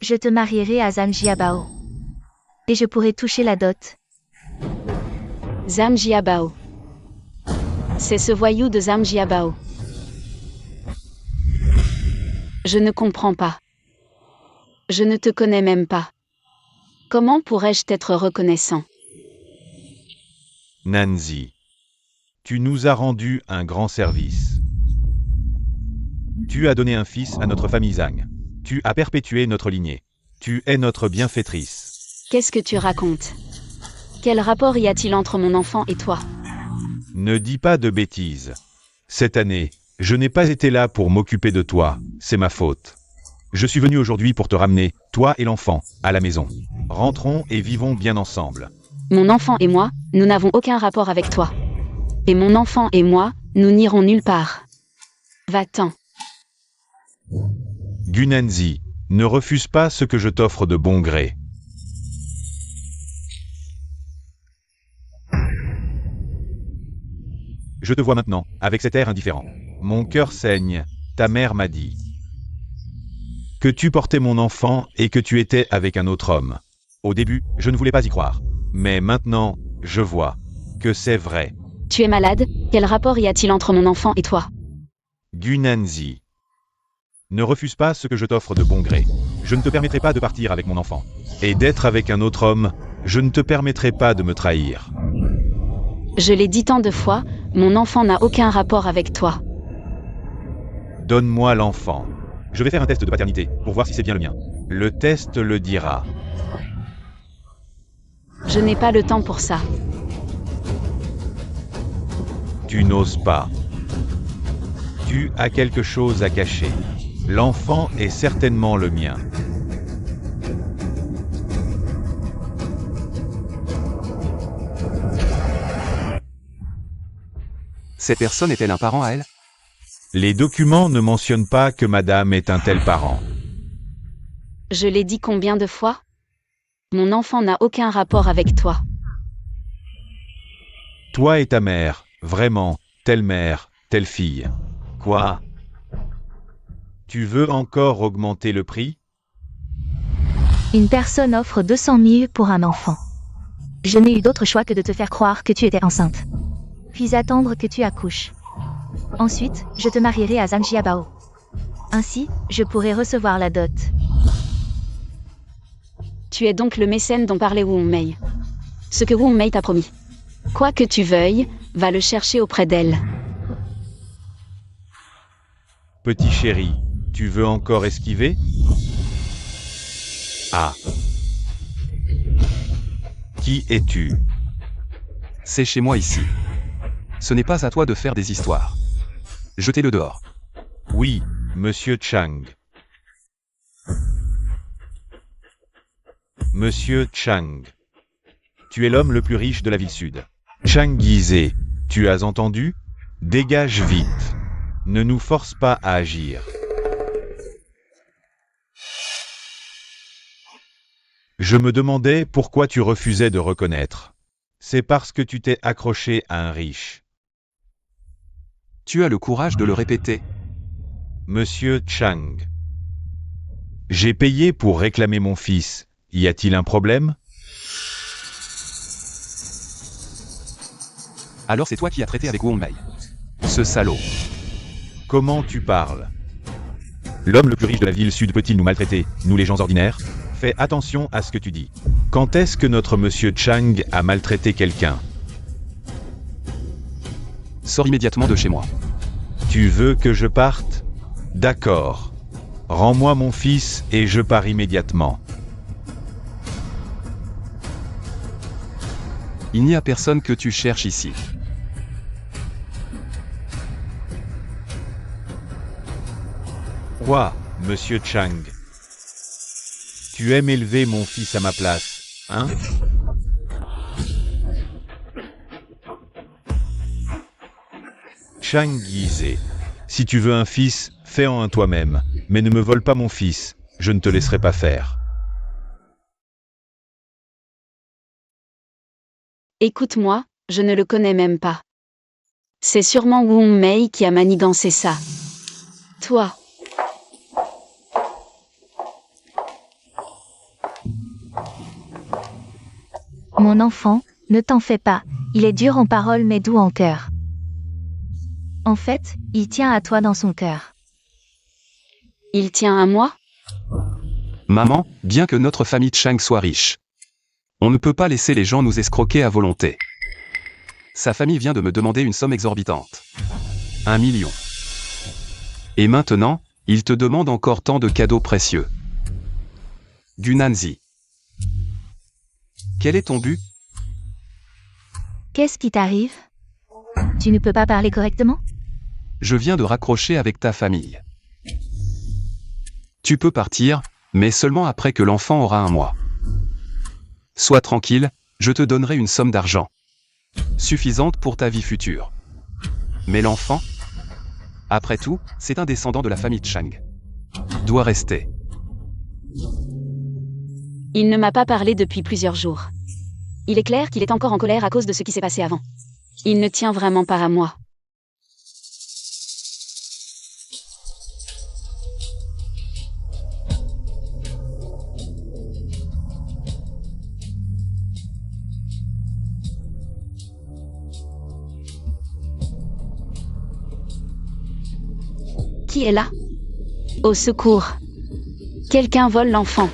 je te marierai à Zhang Jiabao. Et je pourrai toucher la dot.
Zhang Jiabao. C'est ce voyou de Zhang Jiabao. Je ne comprends pas. Je ne te connais même pas. Comment pourrais-je t'être reconnaissant?
Nancy, tu nous as rendu un grand service. Tu as donné un fils à notre famille Zhang. Tu as perpétué notre lignée. Tu es notre bienfaitrice.
Qu'est-ce que tu racontes? Quel rapport y a-t-il entre mon enfant et toi?
Ne dis pas de bêtises. Cette année, je n'ai pas été là pour m'occuper de toi, c'est ma faute. Je suis venu aujourd'hui pour te ramener, toi et l'enfant, à la maison. Rentrons et vivons bien ensemble.
Mon enfant et moi, nous n'avons aucun rapport avec toi. Et mon enfant et moi, nous n'irons nulle part. Va-t'en.
Gu Nancy, ne refuse pas ce que je t'offre de bon gré. Je te vois maintenant, avec cet air indifférent. Mon cœur saigne, ta mère m'a dit. Que tu portais mon enfant et que tu étais avec un autre homme. Au début, je ne voulais pas y croire. Mais maintenant, je vois que c'est vrai.
Tu es malade? Quel rapport y a-t-il entre mon enfant et toi?
Gu Nancy, ne refuse pas ce que je t'offre de bon gré. Je ne te permettrai pas de partir avec mon enfant. Et d'être avec un autre homme, je ne te permettrai pas de me trahir.
Je l'ai dit tant de fois, mon enfant n'a aucun rapport avec toi.
Donne-moi l'enfant. Je vais faire un test de paternité, pour voir si c'est bien le mien. Le test le dira.
Je n'ai pas le temps pour ça.
Tu n'oses pas. Tu as quelque chose à cacher. L'enfant est certainement le mien.
Cette personne est-elle un parent à elle?
Les documents ne mentionnent pas que madame est un tel parent.
Je l'ai dit combien de fois? Mon enfant n'a aucun rapport avec toi.
Toi et ta mère, vraiment, mère, telle fille. Quoi? Tu veux encore augmenter le prix?
Une personne offre 200 000 pour un enfant. Je n'ai eu d'autre choix que de te faire croire que tu étais enceinte. Puis attendre que tu accouches. Ensuite, je te marierai à Zhang Jiabao. Ainsi, je pourrai recevoir la dot.
Tu es donc le mécène dont parlait Wu Mei. Ce que Wu Mei t'a promis. Quoi que tu veuilles, va le chercher auprès d'elle.
Petit chéri, tu veux encore esquiver? Ah. Qui es-tu?
C'est chez moi ici. Ce n'est pas à toi de faire des histoires. Jetez-le dehors.
Oui, monsieur Chang. Monsieur Chang. Tu es l'homme le plus riche de la ville sud. Chang Yizhe, tu as entendu? Dégage vite. Ne nous force pas à agir. Je me demandais pourquoi tu refusais de reconnaître. C'est parce que tu t'es accroché à un riche.
Tu as le courage de le répéter.
Monsieur Chang. J'ai payé pour réclamer mon fils. Y a-t-il un problème?
Alors c'est toi qui as traité avec Wu Mei. Ce salaud.
Comment tu parles? L'homme le plus riche de la ville sud peut-il nous maltraiter, nous les gens ordinaires? Fais attention à ce que tu dis. Quand est-ce que notre monsieur Chang a maltraité quelqu'un?
Sors immédiatement de chez moi.
Tu veux que je parte? D'accord. Rends-moi mon fils et je pars immédiatement.
Il n'y a personne que tu cherches ici.
Quoi, monsieur Chang? Tu aimes élever mon fils à ma place, hein? Chang Yizhe, si tu veux un fils, fais-en un toi-même, mais ne me vole pas mon fils, je ne te laisserai pas faire.
Écoute-moi, je ne le connais même pas. C'est sûrement Wu Mei qui a manigancé ça. Toi.
Mon enfant, ne t'en fais pas, il est dur en parole mais doux en cœur. En fait, il tient à toi dans son cœur.
Il tient à moi?
Maman, bien que notre famille Chang soit riche, on ne peut pas laisser les gens nous escroquer à volonté. Sa famille vient de me demander une somme exorbitante. 1 million. Et maintenant, il te demande encore tant de cadeaux précieux. Du Nanzi. Quel est ton but?
Qu'est-ce qui t'arrive? Tu ne peux pas parler correctement?
Je viens de raccrocher avec ta famille. Tu peux partir, mais seulement après que l'enfant aura 1 mois. Sois tranquille, je te donnerai une somme d'argent. Suffisante pour ta vie future. Mais l'enfant? Après tout, c'est un descendant de la famille Chang. Doit rester.
Il ne m'a pas parlé depuis plusieurs jours. Il est clair qu'il est encore en colère à cause de ce qui s'est passé avant. Il ne tient vraiment pas à moi. Qui est là? Au secours! Quelqu'un vole l'enfant.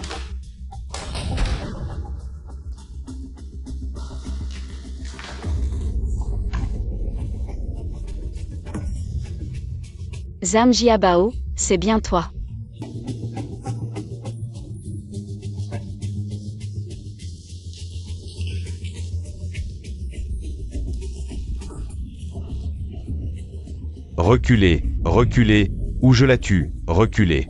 Zhang Jiabao, c'est bien toi.
Reculez, reculez, ou je la tue, reculez.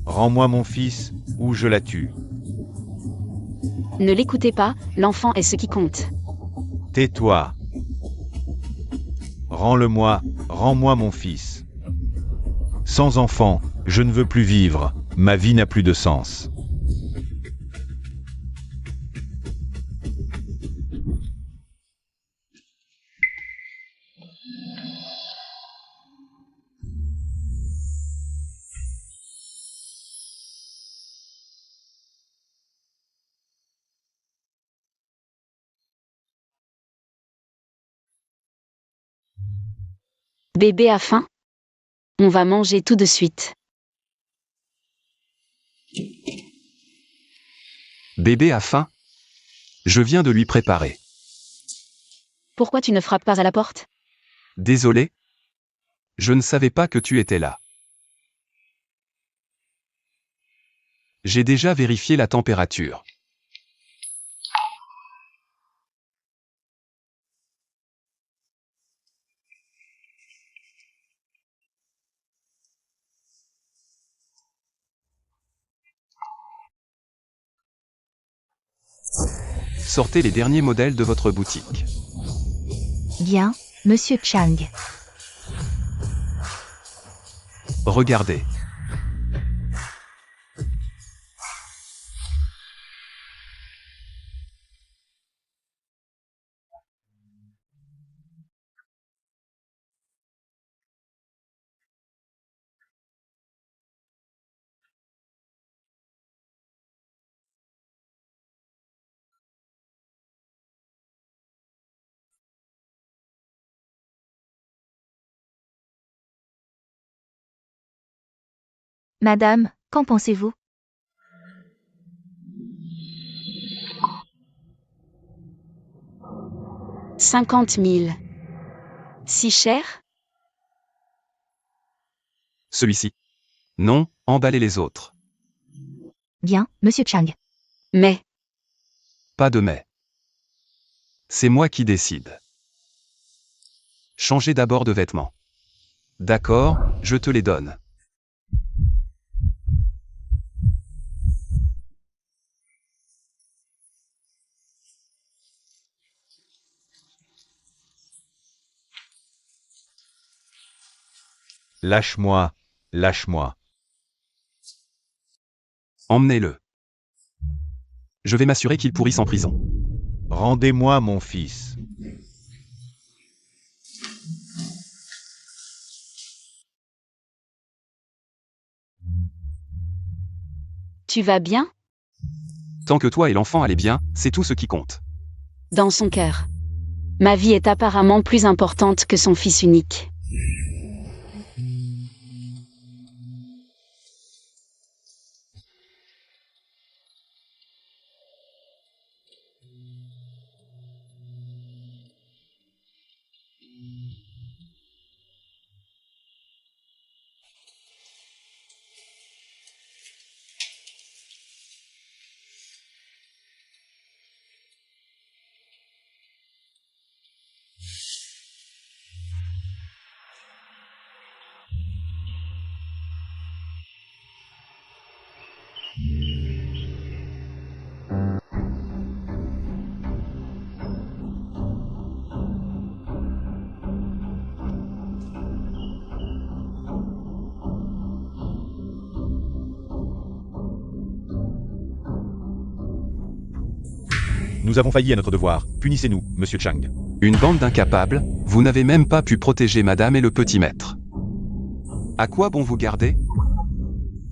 Rends-moi mon fils, ou je la tue.
Ne l'écoutez pas, l'enfant est ce qui compte.
Tais-toi. Rends-moi mon fils. Sans enfant, je ne veux plus vivre, ma vie n'a plus de sens.
Bébé a faim? On va manger tout de suite.
Bébé a faim? Je viens de lui préparer.
Pourquoi tu ne frappes pas à la porte?
Désolé? Je ne savais pas que tu étais là. J'ai déjà vérifié la température. Sortez les derniers modèles de votre boutique.
Bien, Monsieur Chang.
Regardez.
Madame, qu'en pensez-vous?
« 50 000. Si cher?
Celui-ci. Non, emballez les autres.
Bien, Monsieur Chang.
Mais,
Pas de mais. C'est moi qui décide. Changez d'abord de vêtements. D'accord, je te les donne.
Lâche-moi, lâche-moi.
Emmenez-le. Je vais m'assurer qu'il pourrisse en prison.
Rendez-moi mon fils.
tu vas bien?
Tant que toi et l'enfant allez bien, c'est tout ce qui compte.
Dans son cœur. Ma vie est apparemment plus importante que son fils unique.
Nous avons failli à notre devoir. Punissez-nous, Monsieur Chang.
Une bande d'incapables, vous n'avez même pas pu protéger madame et le petit maître. À quoi bon vous garder?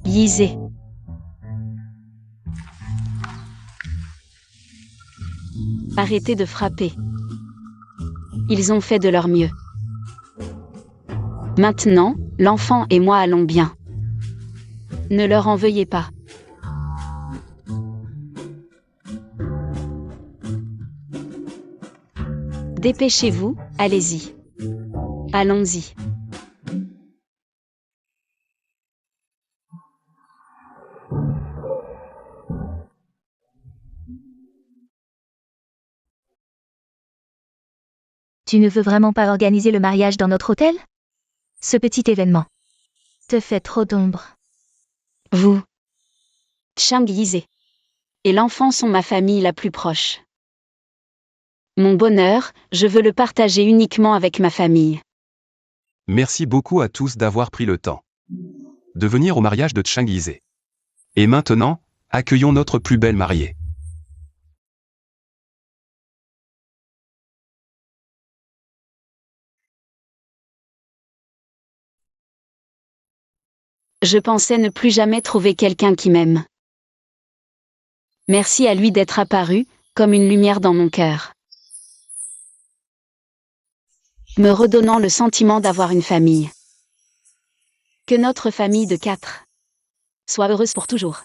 Lisez. Arrêtez de frapper. Ils ont fait de leur mieux. Maintenant, l'enfant et moi allons bien. Ne leur en veuillez pas. Dépêchez-vous, allez-y. Allons-y.
Tu ne veux vraiment pas organiser le mariage dans notre hôtel? Ce petit événement te fait trop d'ombre.
Vous, Chang Yizé, et l'enfant sont ma famille la plus proche. Mon bonheur, je veux le partager uniquement avec ma famille.
Merci beaucoup à tous d'avoir pris le temps de venir au mariage de Chengizé. Et maintenant, accueillons notre plus belle mariée.
Je pensais ne plus jamais trouver quelqu'un qui m'aime. Merci à lui d'être apparu, comme une lumière dans mon cœur, me redonnant le sentiment d'avoir une famille. Que notre famille de 4 soit heureuse pour toujours.